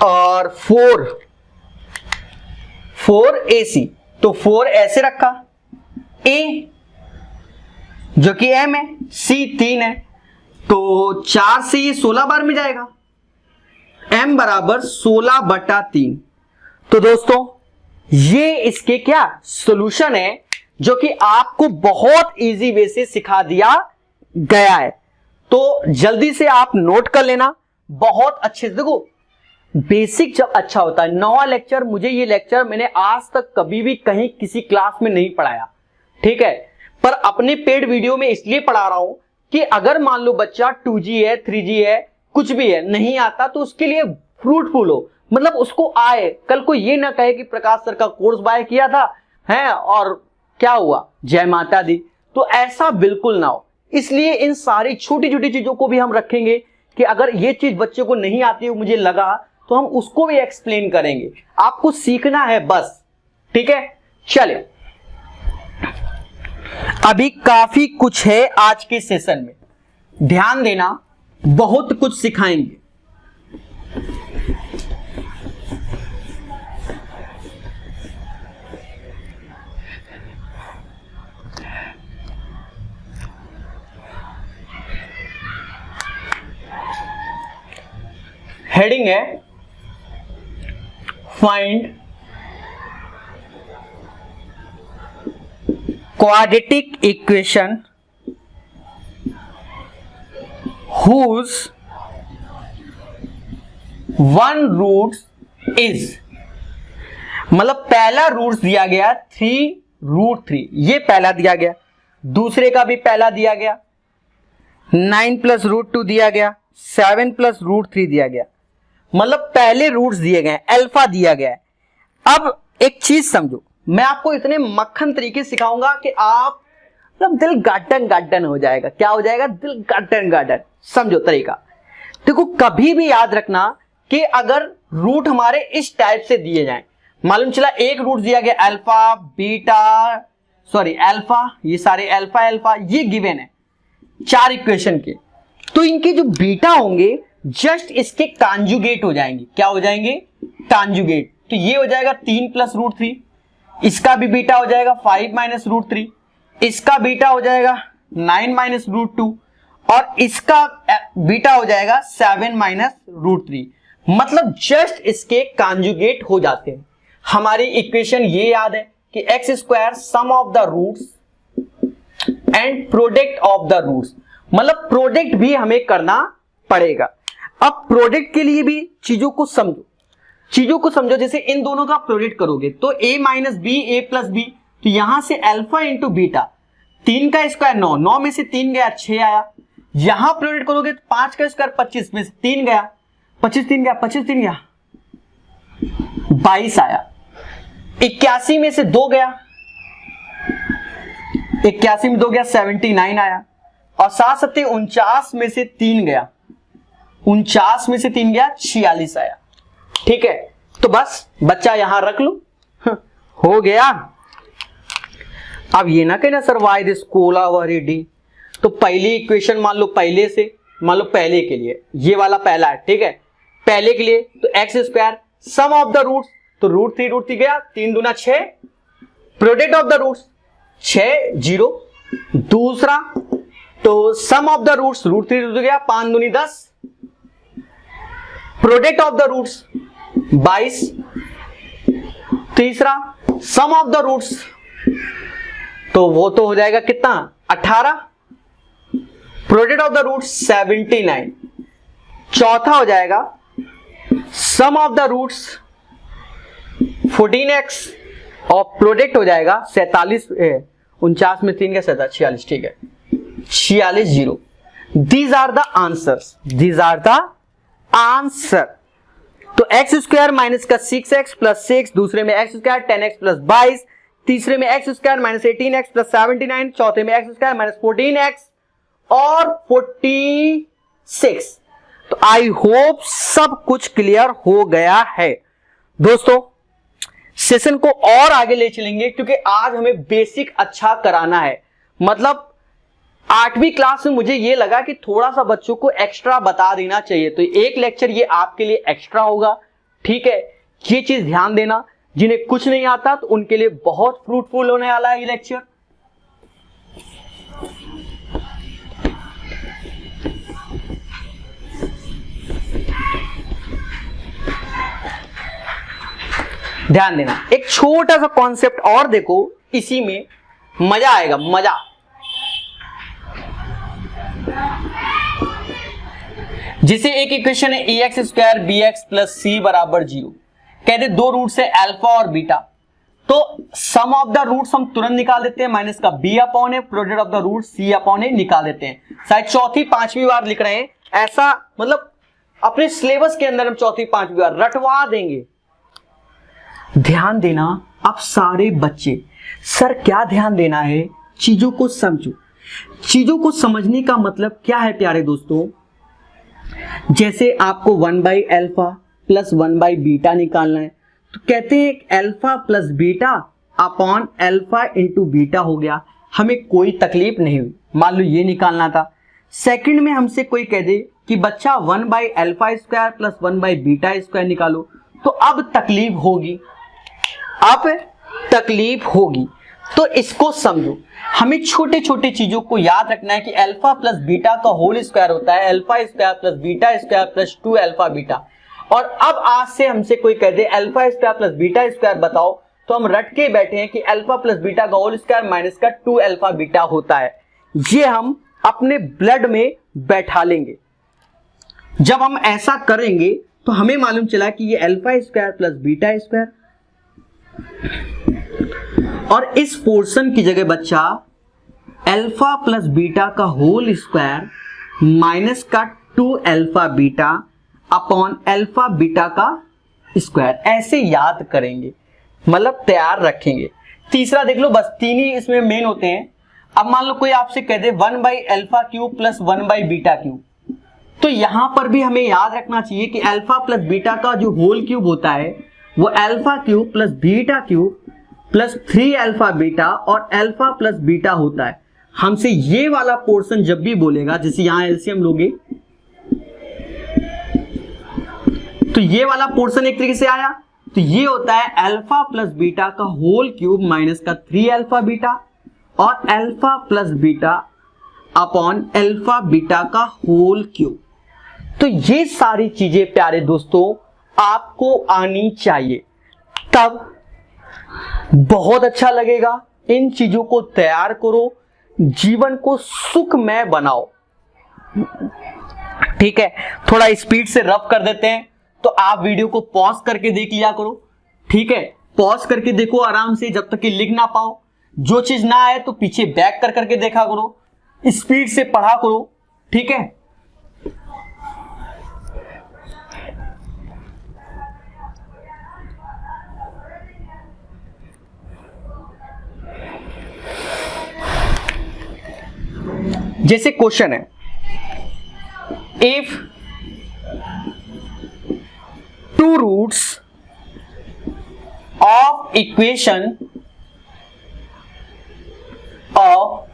और 4ac, तो 4 ऐसे रखा, a जो कि m है, c 3 है, तो 4 से ये 16 बार में जाएगा, m बराबर 16/3। तो दोस्तों ये इसके क्या सॉल्यूशन है, जो कि आपको बहुत इजी वे से सिखा दिया गया है। तो जल्दी से आप नोट कर लेना, बहुत अच्छे से। देखो बेसिक जब अच्छा होता है, 9वां लेक्चर, मुझे ये लेक्चर मैंने आज तक कभी भी कहीं किसी क्लास में नहीं पढ़ाया, ठीक है, पर अपने पेड वीडियो में इसलिए पढ़ा रहा हूं कि अगर मान लो बच्चा 2G है, 3G है, कुछ भी है, नहीं आता, तो उसके लिए फ्रूटफुल हो, मतलब उसको आए, कल को ये ना कहे कि प्रकाश सर का कोर्स बाय किया था है और क्या हुआ, जय माता दी। तो ऐसा बिल्कुल ना हो, इसलिए इन सारी छोटी छोटी चीजों को भी हम रखेंगे कि अगर ये चीज बच्चे को नहीं आती है, मुझे लगा, तो हम उसको भी एक्सप्लेन करेंगे। आपको सीखना है बस, ठीक है। चलिए अभी काफी कुछ है आज के सेशन में, ध्यान देना, बहुत कुछ सिखाएंगे। हेडिंग है find quadratic equation whose one root is, मतलब पहला रूट दिया गया 3√3, ये पहला दिया गया, दूसरे का भी पहला दिया गया, 9 + √2 दिया गया, 7 + √3 दिया गया, मतलब पहले रूट्स दिए गए, अल्फा दिया गया है। अब एक चीज समझो, मैं आपको इतने मक्खन तरीके सिखाऊंगा कि आप मतलब दिल गार्डन हो जाएगा। क्या हो जाएगा, दिल गार्डन। समझो तरीका, देखो कभी भी याद रखना कि अगर रूट हमारे इस टाइप से दिए जाएं, मालूम चला एक रूट दिया गया अल्फा बीटा, अल्फा, ये सारे अल्फा ये गिवन है 4 इक्वेशन के, तो इनके जो बीटा होंगे जस्ट इसके कॉन्जुगेट हो जाएंगे। क्या हो जाएंगे, कॉन्जुगेट। तो ये हो जाएगा 3 + √3, इसका भी बीटा हो जाएगा 5 - √3, इसका बीटा हो जाएगा 9 - √2 और इसका बीटा हो जाएगा 7 - √3। मतलब जस्ट इसके कॉन्जुगेट हो जाते हैं। हमारी इक्वेशन ये याद है कि x square sum of the roots and product of the roots, मतलब प्रोडक्ट भी हमें करना पड़ेगा। अब प्रोडक्ट के लिए भी चीजों को समझो, जैसे इन दोनों का प्रोडक्ट करोगे तो a minus b a plus b, तो यहां से अल्फा इंटू बीटा, 3 का स्क्वायर 9, 9 में से 3 गया 6 आया। यहां प्रोडक्ट करोगे तो 5 का स्क्वायर 25 में से 3 गया, 25 3 गया 22 आया। 81 में से 2 गया, 81 में 2 गया 79 आया। और 7 7 49 में से 3 गया, 49 में से 3 गया 46 आया। ठीक है, तो बस बच्चा यहां रख लो, हो गया। अब ये ना कहना sir why this Cola very D, तो पहली इक्वेशन मान लो पहले के लिए ये वाला पहला है, ठीक है, पहले के लिए तो x square sum of the roots, तो रूट 3 गया, 3 दूना 6, प्रोडक्ट ऑफ द रूट्स 6 0, दूसरा तो सम ऑफ द रूट्स, रूट 3 गया, 5 दूनी 10, प्रोडक्ट ऑफ द रूट्स 22, तीसरा सम ऑफ द रूट्स, तो वो तो हो जाएगा कितना 18, प्रोडक्ट ऑफ द रूट्स 79, चौथा हो जाएगा सम ऑफ द रूट्स 14x और प्रोडक्ट हो जाएगा 47, 49 में 3 का 46, ठीक है 46 0। दीज आर द आंसर्स, तो एक्स स्क्वायर माइनस का 6x प्लस 6, दूसरे में एक्स स्क्वायर 10x प्लस 22, तीसरे में x square minus 18x plus 79, चौथे में एक्स स्क्वायर माइनस 14x और 46। तो आई होप सब कुछ क्लियर हो गया है दोस्तों। सेशन को और आगे ले चलेंगे क्योंकि आज हमें बेसिक अच्छा कराना है। मतलब 8वीं क्लास में मुझे ये लगा कि थोड़ा सा बच्चों को एक्स्ट्रा बता देना चाहिए, तो एक लेक्चर ये आपके लिए एक्स्ट्रा होगा, ठीक है। ये चीज ध्यान देना, जिन्हें कुछ नहीं आता तो उनके लिए बहुत फ्रूटफुल होने वाला है ये लेक्चर। ध्यान देना, एक छोटा सा कॉन्सेप्ट और देखो, इसी में मजा आएगा, मजा। जिसे एक इक्वेशन है ax square bx plus c बराबर 0, कहते दो रूट्स है अल्फा और बीटा, तो सम ऑफ द रूट्स हम तुरंत निकाल देते हैं, माइनस का b अपॉन है, product of the root c upon है निकाल देते हैं। शायद चौथी पांचवी बार लिख रहे हैं ऐसा, मतलब अपने सिलेबस के अंदर हम चौथी पांचवी बार रटवा देंगे। ध्यान देना अब सारे बच्चे, सर क्या ध्यान देना है, चीजों को समझो। चीजों को समझने का मतलब क्या है प्यारे दोस्तों, जैसे आपको 1 अल्फा प्लस 1 बीटा निकालना है, तो कहते हैं alpha plus beta upon alpha into beta हो गया, हमें कोई तकलीफ नहीं हुई। मान लो ये निकालना था। सेकंड में हमसे कोई कह दे कि बच्चा 1 alpha square plus 1 beta square निकालो, तो अब तकलीफ होगी। तो इसको समझो, हमें छोटे छोटे चीजों को याद रखना है कि अल्फा प्लस बीटा का होल स्क्वायर होता है alpha square plus beta square plus 2 alpha beta. और अब आज से हमसे कोई कह दे alpha square plus beta square बताओ, तो हम रट के बैठे हैं कि अल्फा प्लस बीटा का होल स्क्वायर माइनस का 2 अल्फा बीटा होता है। ये हम अपने ब्लड में बैठा लेंगे। जब हम ऐसा करेंगे तो हमें मालूम चला कि ये alpha square plus beta square, और इस पोर्शन की जगह बच्चा अल्फा प्लस बीटा का होल स्क्वायर माइनस का 2 alpha beta upon alpha beta का स्क्वायर, ऐसे याद करेंगे, मतलब तैयार रखेंगे। तीसरा देख लो, बस 3 ही इसमें मेन होते हैं। अब मान लो कोई आपसे कह दे 1 alpha cube plus 1 beta cube, तो यहां पर भी हमें याद रखना चाहिए कि अल्फा प्लस बीटा का जो होल क्यूब होता है वो alpha cube plus beta cube plus 3 alpha beta और अल्फा प्लस बीटा होता है। हमसे ये वाला पोर्शन जब भी बोलेगा, जैसे यहां एलसीएम लोगे तो ये वाला पोर्शन एक तरीके से आया, तो ये होता है अल्फा प्लस बीटा का होल क्यूब माइनस का 3 अल्फा बीटा और alpha plus beta upon alpha beta का होल क्यूब। तो ये सारी चीजें प्यारे दोस्तों आपको आनी चाहिए, तब बहुत अच्छा लगेगा। इन चीजों को तैयार करो, जीवन को सुखमय बनाओ। ठीक है, थोड़ा स्पीड से रफ कर देते हैं, तो आप वीडियो को पॉज करके देख लिया करो। ठीक है, पॉज करके देखो आराम से, जब तक कि लिख ना पाओ। जो चीज ना आए तो पीछे बैक कर करके देखा करो, स्पीड से पढ़ा करो। ठीक है, जैसे क्वेश्चन है, if two roots of equation of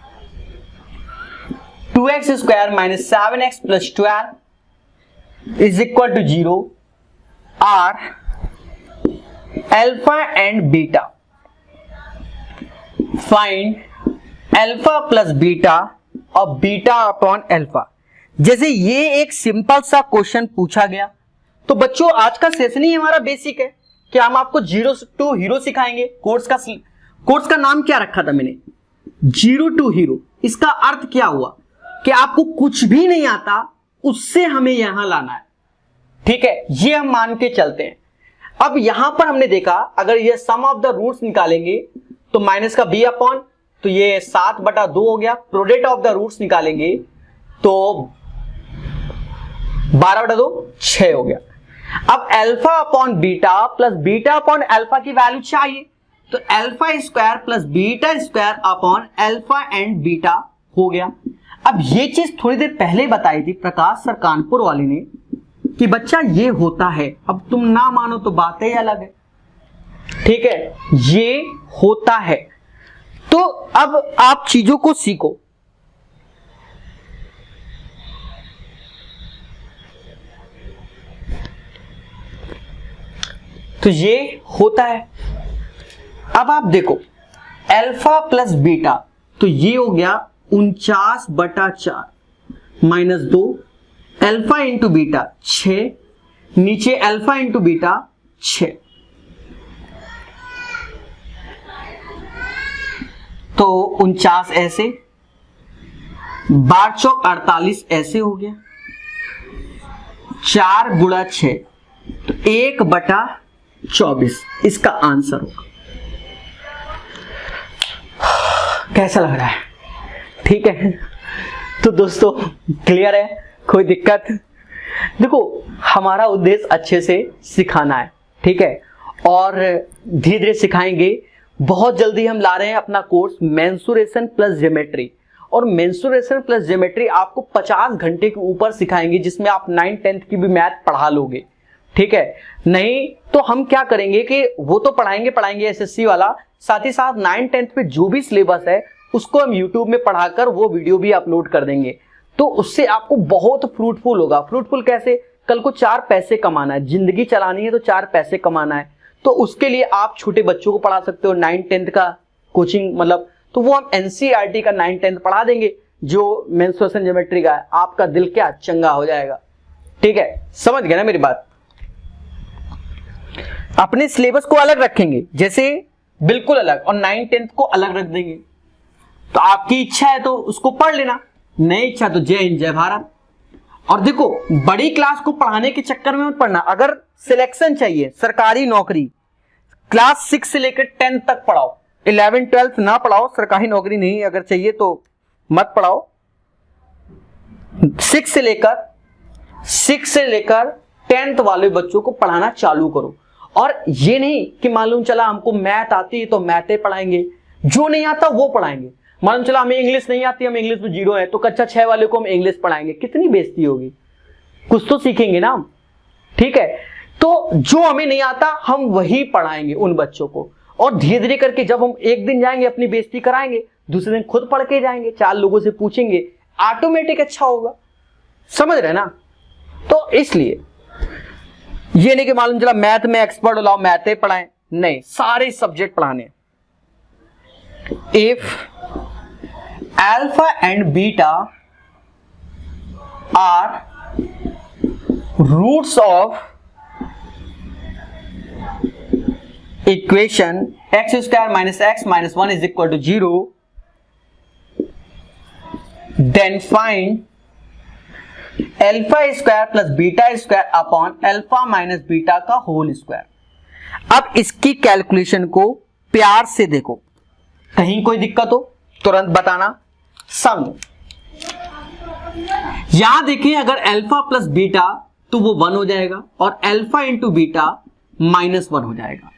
2x square minus 7x plus 12 is equal to 0 are alpha and beta, find alpha plus beta और बीटा अपॉन अल्फा। जैसे ये एक सिंपल सा क्वेश्चन पूछा गया, तो बच्चों आज का सेशन ही हमारा बेसिक है कि हम आपको जीरो टू हीरो सिखाएंगे। कोर्स का नाम क्या रखा था मैंने, जीरो टू हीरो। इसका अर्थ क्या हुआ कि आपको कुछ भी नहीं आता, उससे हमें यहां लाना है। ठीक है, ये हम मान के चलते हैं। अब यहां पर हमने देखा, अगर ये सम ऑफ द रूट्स निकालेंगे तो माइनस का बी अपॉन, तो ये 7/2 हो गया। प्रोडक्ट ऑफ द रूट्स निकालेंगे तो 12/2 6 हो गया। अब alpha upon beta plus beta upon alpha की वैल्यू चाहिए, तो alpha square plus beta square upon alpha and beta हो गया। अब ये चीज थोड़ी देर पहले बताई थी प्रकाश सर कानपुर वाले ने कि बच्चा ये होता है। अब तुम ना मानो तो बात ही अलग है। ठीक है, ये होता है। तो अब आप चीजों को सीखो। तो ये होता है। अब आप देखो अल्फा प्लस बीटा, तो ये हो गया 49/4 माइनस 2, अल्फा इंटू बीटा 6, नीचे अल्फा इंटू बीटा 6, तो 49 ऐसे, 12 चौक 48 ऐसे हो गया, 4 गुणा 6 तो 1/24 इसका आंसर होगा। कैसा लग रहा है? ठीक है, तो दोस्तों क्लियर है, कोई दिक्कत? देखो हमारा उद्देश्य अच्छे से सिखाना है। ठीक है, और धीरे धीरे सिखाएंगे। बहुत जल्दी हम ला रहे हैं अपना कोर्स मेंसुरेशन प्लस ज्योमेट्री, और मेंसुरेशन प्लस ज्योमेट्री आपको 50 घंटे के ऊपर सिखाएंगे, जिसमें आप 9th 10th की भी मैथ पढ़ा लोगे। ठीक है, नहीं तो हम क्या करेंगे कि वो तो पढ़ाएंगे एसएससी वाला, साथ ही साथ 9th 10th पे जो भी सिलेबस है उसको हम यूट्यूब में पढ़ाकर वो वीडियो भी अपलोड कर देंगे। तो उससे आपको बहुत फ्रूटफुल होगा। फ्रूटफुल कैसे? कल को 4 पैसे कमाना है, जिंदगी चलानी है तो 4 पैसे कमाना है, तो उसके लिए आप छोटे बच्चों को पढ़ा सकते हो। 9th 10th का कोचिंग मतलब, तो वो हम एनसीईआरटी का 9th 10th पढ़ा देंगे जो मेंसुरेशन ज्योमेट्री का है। आपका दिल क्या चंगा हो जाएगा। ठीक है, समझ गए ना मेरी बात? अपने सिलेबस को अलग रखेंगे, जैसे बिल्कुल अलग, और 9th 10th को अलग रख देंगे। तो आपकी इच्छा है तो उसको पढ़ लेना, नहीं इच्छा तो जय हिंद जय भारत। और देखो बड़ी क्लास को पढ़ाने के चक्कर में मत पढ़ना। अगर सिलेक्शन चाहिए, सरकारी नौकरी, क्लास 6 से लेकर 10th तक पढ़ाओ, 11 12th ना पढ़ाओ। सरकारी नौकरी नहीं अगर चाहिए तो मत पढ़ाओ। 6 से लेकर 10th वाले बच्चों को पढ़ाना चालू करो। और ये नहीं कि मालूम चला हमको मैथ आती है तो मैथ पढ़ाएंगे, जो नहीं आता वो पढ़ाएंगे। मालूम चला हमें इंग्लिश नहीं आती, हम इंग्लिश में 0 है, तो कक्षा 6 वाले को हम इंग्लिश पढ़ाएंगे। कितनी बेइज्जती होगी। कुछ तो सीखेंगे ना हम। ठीक है, तो जो हमें नहीं आता हम वही पढ़ाएंगे उन बच्चों को। और धीरे धीरे करके जब हम एक दिन जाएंगे अपनी बेइज्जती कराएंगे, दूसरे दिन खुद पढ़ के जाएंगे, 4 लोगों से पूछेंगे, ऑटोमेटिक अच्छा होगा। समझ रहे ना? तो इसलिए ये नहीं कि मालूम चला मैथ में एक्सपर्ट हो, लाओ मैथ पढ़ाएं, नहीं, सारे सब्जेक्ट पढ़ाने। If alpha and beta are roots of equation x square minus x minus 1 is equal to 0, then find alpha square plus beta square upon alpha minus beta का whole square. अब इसकी calculation को प्यार से देखो, कहीं कोई दिक्कत हो तुरंत बताना, समझो। यहां देखिए, अगर अल्फा प्लस बीटा तो वो 1 हो जाएगा और अल्फा इंटू बीटा -1 हो जाएगा।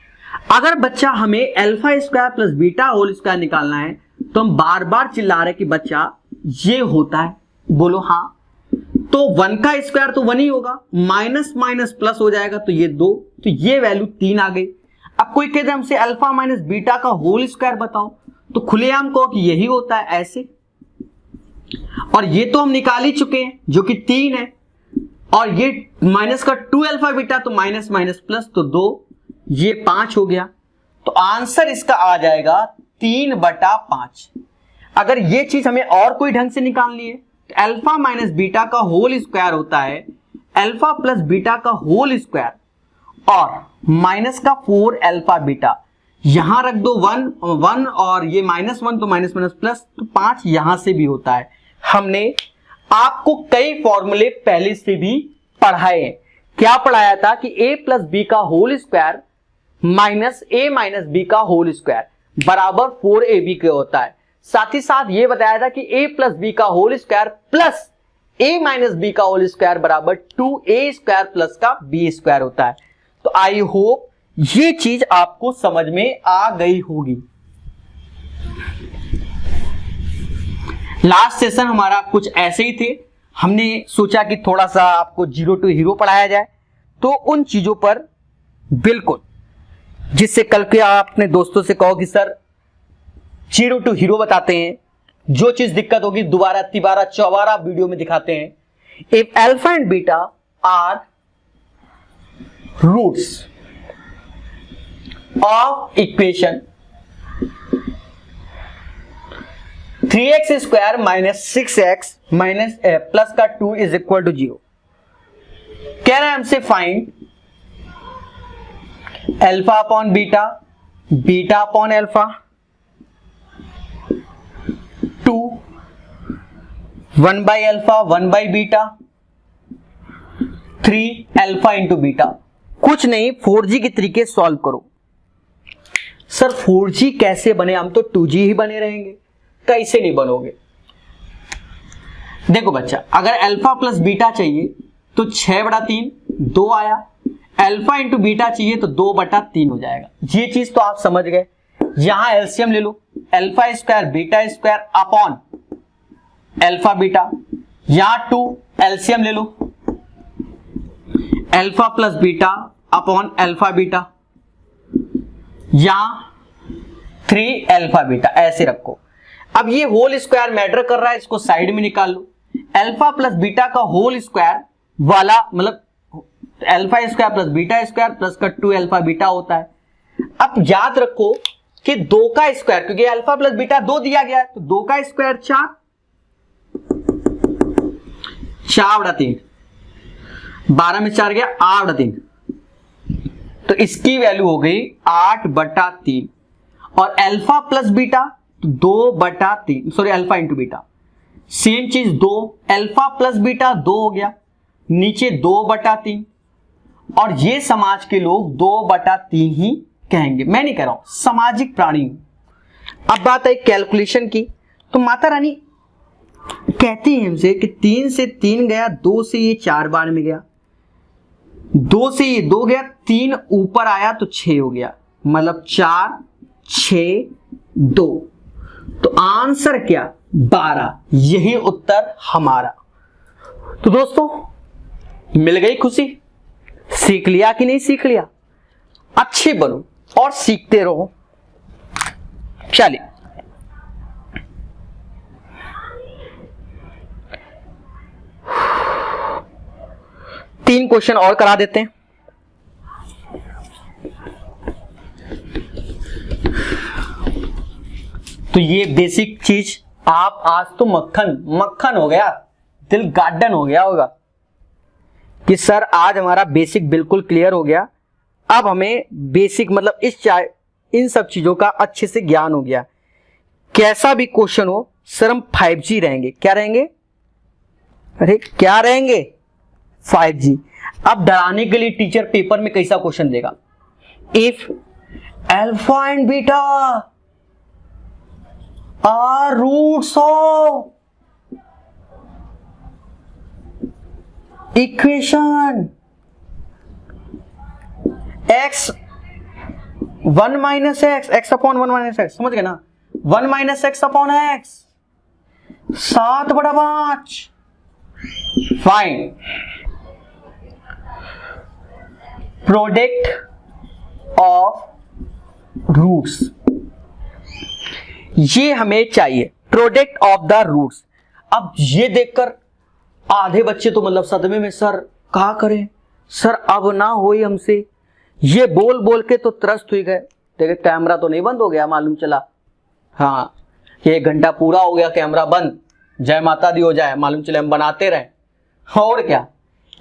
अगर बच्चा हमें alpha square plus beta whole square निकालना है तो हम बार बार चिल्ला रहे कि बच्चा ये होता है, बोलो हाँ, तो 1 का स्क्वायर तो 1 ही होगा, माइनस माइनस प्लस हो जाएगा तो ये 2, तो ये वैल्यू 3 आ गई। अब कोई कहते हमसे अल्फा माइनस बीटा का होल स्क्वायर बताओ, तो खुलेआम कहो कि यही होता है ऐसे, और ये तो हम निकाल ही चुके हैं जो कि 3 है, और ये माइनस का 2 अल्फा बीटा तो माइनस माइनस प्लस तो 2, ये 5 हो गया। तो आंसर इसका आ जाएगा 3/5। अगर ये चीज हमें और कोई ढंग से निकालनी है, अल्फा माइनस बीटा का होल स्क्वायर होता है अल्फा प्लस बीटा का होल स्क्वायर, और माइनस का 4 अल्फा बीटा, यहां रख दो 1 और ये -1 तो माइनस माइनस प्लस, तो 5 यहां से भी होता है। हमने आपको कई फॉर्मूले पहले से भी पढ़ाए हैं। क्या पढ़ाया था कि a प्लस बी का whole square minus a minus b का होल स्क्वायर बराबर 4ab के होता है। साथ ही साथ ये बताया था कि a प्लस बी का whole square plus a minus b का होल स्क्वायर बराबर 2a स्क्वायर प्लस का b स्क्वायर होता है। तो आई होप ये चीज आपको समझ में आ गई होगी। लास्ट सेशन हमारा कुछ ऐसे ही थे, हमने सोचा कि थोड़ा सा आपको 0 टू हीरो पढ़ाया जाए, तो उन चीजों पर बिल्कुल, जिससे कल के आप अपने दोस्तों से कहो कि सर 0 टू हीरो बताते हैं, जो चीज दिक्कत होगी दोबारा तिबारा चौबारा वीडियो में दिखाते हैं। If alpha and beta are roots of equation 3x square minus 6x minus plus का 2 इज इक्वल टू 0, कह रहे हैं हमसे find alpha upon beta, beta upon alpha, 2 1 by alpha 1 by beta, 3 alpha into beta. कुछ नहीं, 4G के तरीके solve करो। सर 4G कैसे बने, हम तो 2G ही बने रहेंगे, कैसे नहीं बनोगे। देखो बच्चा, अगर अल्फा प्लस बीटा चाहिए तो 6/3 2 आया, अल्फा इंटू बीटा चाहिए तो 2/3 हो जाएगा। ये चीज तो आप समझ गए। यहां एलसीएम ले लो, alpha square beta square upon alpha beta, यहां 2 एलसीएम ले लो, alpha plus beta upon alpha beta, यहां 3 अल्फा बीटा, ऐसे रखो। अब ये होल स्क्वायर मैटर कर रहा है, इसको साइड में निकाल लो। अल्फा प्लस बीटा का होल स्क्वायर वाला मतलब alpha square plus beta square plus का 2 अल्फा बीटा होता है। अब याद रखो कि 2 का स्क्वायर, क्योंकि अल्फा प्लस बीटा 2 दिया गया है, तो 2 का स्क्वायर 4, 4/3, 12 में 4 गया 8/3, तो इसकी वैल्यू हो गई 8/3। और alpha plus beta 2/3, sorry alpha into beta, same चीज 2, अल्फा प्लस बीटा 2 हो गया, नीचे 2/3, और ये समाज के लोग 2/3 ही कहेंगे। मैं नहीं कह रहा हूं, सामाजिक प्राणी हूं। अब बात है कैलकुलेशन की, तो माता रानी कहती है हमसे कि 3 से 3 गया, 2 से ये 4 बार में गया, 2 से ये 2 गया, 3 ऊपर आया तो 6 हो गया, मतलब 4 6 2, तो आंसर क्या 12, यही उत्तर हमारा। तो दोस्तों मिल गई खुशी, सीख लिया कि नहीं सीख लिया? अच्छे बनो और सीखते रहो। चलिए तीन क्वेश्चन और करा देते हैं। तो ये बेसिक चीज आप आज तो मक्खन मक्खन हो गया, दिल गार्डन हो गया होगा कि सर आज हमारा बेसिक बिल्कुल क्लियर हो गया, अब हमें बेसिक मतलब इन सब चीजों का अच्छे से ज्ञान हो गया। कैसा भी क्वेश्चन हो सर हम 5G रहेंगे। क्या रहेंगे? अरे क्या रहेंगे? 5G। अब डराने के लिए टीचर पेपर में कैसा क्वेश्चन देगा? If alpha and beta are roots of equation x 1 minus x upon 1 minus x, समझ गए ना? 1 minus x upon x 7/5। Fine product of roots, ये हमें चाहिए प्रोडक्ट ऑफ द रूट्स। अब ये देखकर आधे बच्चे तो मतलब सदमे में, सर कहा करें सर अब ना होई हमसे, ये बोल बोल के तो त्रस्त हुई गए। देखिए कैमरा तो नहीं बंद हो गया मालूम चला, हाँ 1 घंटा पूरा हो गया कैमरा बंद, जय माता दी हो जाए, मालूम चले हम बनाते रहे। और क्या,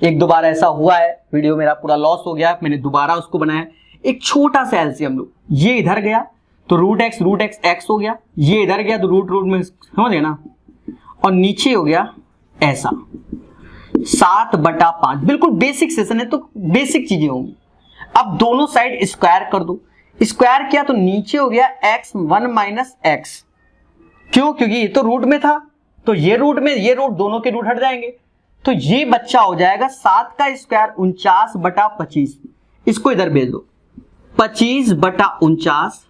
1-2 बार ऐसा हुआ है, वीडियो मेरा पूरा लॉस हो गया, मैंने दोबारा उसको बनाया। एक छोटा सा एलसीएम लो, ये इधर गया तो रूट एक्स एक्स हो गया, ये इधर गया तो रूट में, समझ गए ना? और नीचे हो गया ऐसा 7/5। बिल्कुल बेसिक सेशन है तो बेसिक चीजें होंगी। अब दोनों साइड स्क्वायर कर दो, स्क्वायर किया तो नीचे हो गया x 1 माइनस एक्स। क्यों? क्योंकि ये तो रूट में था, तो ये रूट में ये रूट दोनों के रूट हट जाएंगे, तो ये बच्चा हो जाएगा 7 का स्क्वायर 49/25। इसको इधर भेज दो 25/49,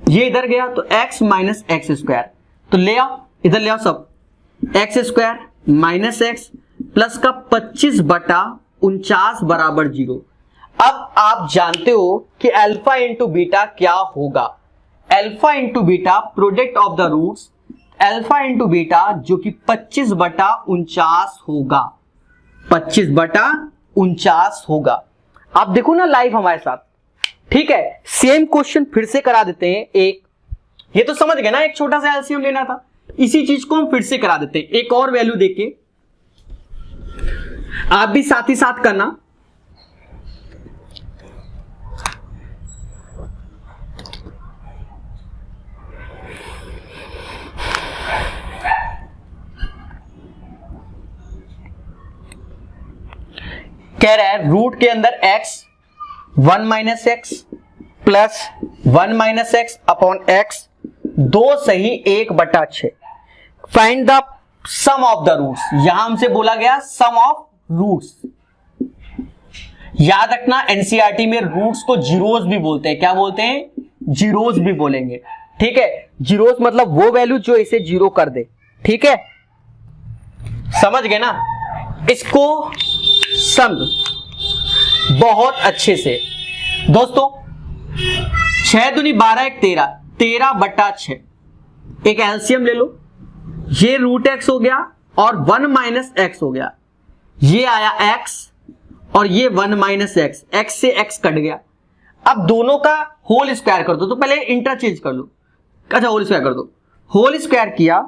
ये इधर गया तो x माइनस एक्स स्क्वायर, तो ले आओ इधर ले आओ सब, x square minus x plus का 25/49 बराबर 0। अब आप जानते हो कि अल्फा इंटू बीटा क्या होगा? Alpha into beta product of the roots, alpha into beta जो कि 25/49 होगा, 25/49 होगा। आप देखो ना लाइव हमारे साथ, ठीक है? सेम क्वेश्चन फिर से करा देते हैं। एक ये तो समझ गए ना, एक छोटा सा एलसीएम लेना था, इसी चीज को हम फिर से करा देते हैं। एक और वैल्यू देके आप भी साथ ही साथ करना। कह रहा है रूट के अंदर x 1 minus x plus 1 minus x upon x, 2 सही 1/6। Find the sum of the roots. यहां हमसे बोला गया सम ऑफ रूट्स। याद रखना एनसीईआरटी में रूट्स को जीरोस भी बोलते हैं। क्या बोलते हैं? जीरोस भी बोलेंगे, ठीक है? जीरोस मतलब वो वैल्यू जो इसे जीरो कर दे, ठीक है? समझ गए ना? इसको समझ बहुत अच्छे से दोस्तों। 6 दूनी 12 1 13, 13/6। एक एलसीएम ले लो, ये रूट एक्स हो गया और 1 माइनस एक्स हो गया, ये आया x और ये 1 माइनस एक्स, एक्स से x कट गया। अब दोनों का होल स्क्वायर कर दो, तो पहले इंटरचेंज कर लो। अच्छा होल स्क्वायर कर दो, होल स्क्वायर किया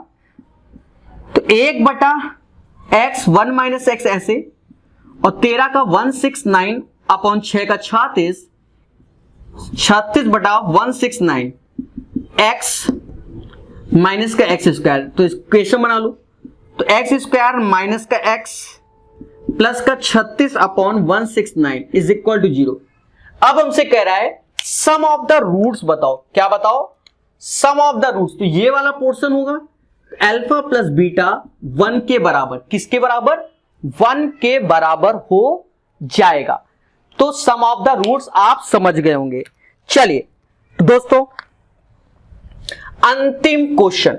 तो 1/x 1 माइनस एक्स ऐसे, और 13 का 169 अपॉन 6 का 36, 36/169 x माइनस का एक्स स्क्वायर। तो इक्वेशन बना लो, तो एक्स स्क्वायर माइनस का एक्स प्लस का 36/169 इज इक्वल टू 0। अब हमसे कह रहा है सम ऑफ द रूट्स बताओ। क्या बताओ? सम ऑफ द रूट्स। तो ये वाला पोर्शन होगा अल्फा प्लस बीटा 1 के बराबर। किसके बराबर? 1 के बराबर हो जाएगा। तो सम ऑफ द रूट्स आप समझ गए होंगे। चलिए दोस्तों अंतिम क्वेश्चन।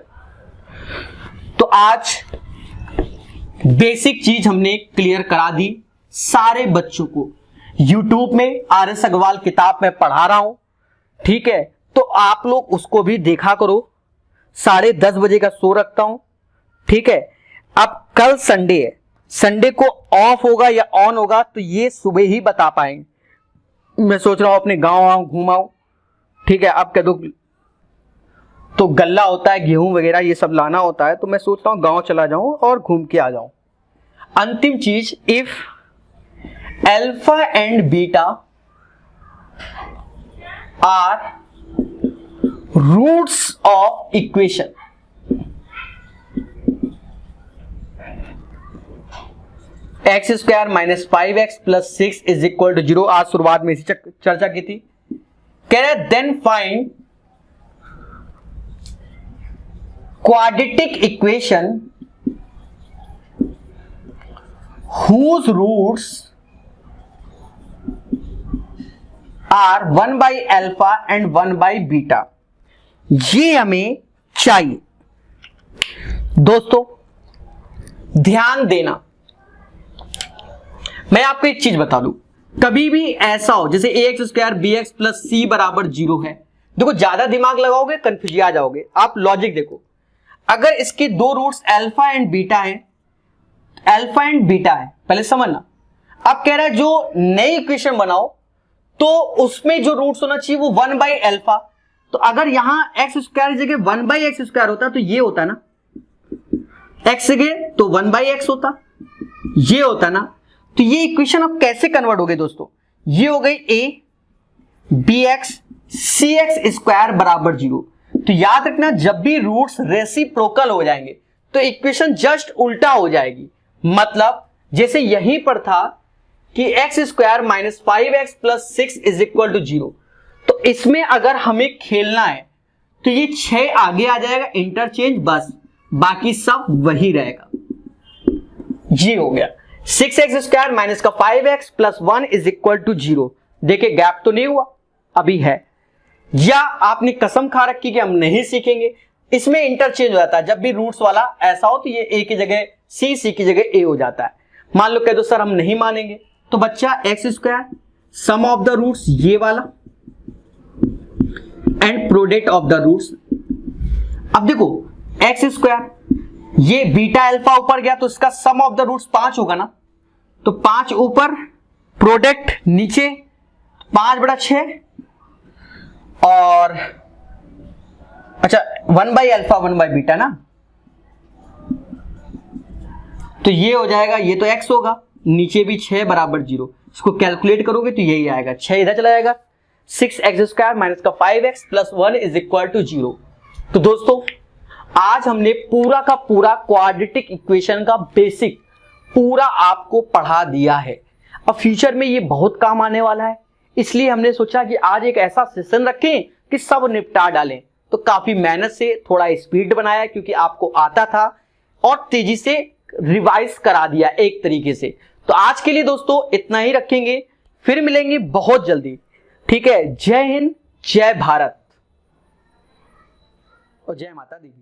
तो आज बेसिक चीज हमने क्लियर करा दी सारे बच्चों को। YouTube में RS अग्रवाल किताब में पढ़ा रहा हूं, ठीक है? तो आप लोग उसको भी देखा करो। 10:30 बजे का शो रखता हूं, ठीक है? अब कल संडे है, संडे को ऑफ होगा या ऑन होगा तो ये सुबह ही बता पाएंगे। मैं सोच रहा हूं अपने गांव आऊं, घूमाऊं, ठीक है? अब कह दो तो गल्ला होता है, गेहूं वगैरह ये सब लाना होता है, तो मैं सोचता हूं गांव चला जाऊं और घूम के आ जाऊं। अंतिम चीज, if alpha and beta are roots of equation. X square minus 5x plus 6 is equal to 0। आज शुरुआत में इसी चर्चा की थी। कह रहे then find quadratic equation whose roots are 1 by alpha and 1 by beta। ये हमें चाहिए। दोस्तों ध्यान देना, मैं आपको एक चीज बता दूं, कभी भी ऐसा हो जैसे ax square bx plus c बराबर 0 है, देखो ज्यादा दिमाग लगाओगे कंफ्यूज आ जाओगे। आप लॉजिक देखो, अगर इसके दो रूट्स अल्फा एंड बीटा हैं, अल्फा एंड बीटा है, पहले समझना। अब कह रहा है जो नई इक्वेशन बनाओ तो उसमें जो रूट्स होना चाहिए वो 1 बाई अल्फा। तो अगर यहां एक्स स्क्वायर की जगह 1 बाई एक्स स्क्वायर होता तो ये होता ना, एक्स जगह तो 1 बाई एक्स होता, ये होता ना। तो ये इक्वेशन अब कैसे कन्वर्ट हो गई दोस्तों, ये हो गई a b x c x square बराबर 0। तो याद रखना, जब भी रूट्स रेसिप्रोकल हो जाएंगे तो इक्वेशन जस्ट उल्टा हो जाएगी। मतलब जैसे यहीं पर था कि x square minus 5x plus 6 is equal to 0, तो इसमें अगर हमें खेलना है तो ये 6 आगे आ जाएगा, इंटरचेंज, बस बाकी सब वही रहेगा। ये हो गया 6x स्क्वायर माइनस का 5x plus 1 is equal to 0। देखिए गैप तो नहीं हुआ, अभी है। या आपने कसम खा रखी कि हम नहीं सीखेंगे, इसमें इंटरचेंज हो जाता है। जब भी रूट्स वाला ऐसा हो तो ये ए की जगह सी, सी की जगह ए हो जाता है। मान लो कह दो सर हम नहीं मानेंगे, तो बच्चा x square sum of the roots ये वाला and product of the roots. अब देखो एक्स स्क्वायर ये बीटा अल्फा ऊपर गया तो इसका सम ऑफ द रूट्स 5 होगा ना, तो 5 ऊपर, प्रोडक्ट नीचे, 5/6 और अच्छा 1 बाई अल्फा 1 बाई बीटा ना, तो ये हो जाएगा, ये तो x होगा, नीचे भी 6 बराबर 0। इसको कैलकुलेट करोगे तो यही आएगा, 6 इधर चला जाएगा, 6x स्क्वायर माइनस का 5x plus 1 is equal to 0। तो दोस्तों आज हमने पूरा का पूरा क्वाड्रेटिक इक्वेशन का बेसिक पूरा आपको पढ़ा दिया है। अब फ्यूचर में ये बहुत काम आने वाला है, इसलिए हमने सोचा कि आज एक ऐसा सेशन रखें कि सब निपटा डालें। तो काफी मेहनत से थोड़ा स्पीड बनाया क्योंकि आपको आता था और तेजी से रिवाइज करा दिया एक तरीके से। तो आज के लिए दोस्तों इतना ही रखेंगे, फिर मिलेंगे बहुत जल्दी। ठीक है, जय हिंद, जय भारत और जय माता दी।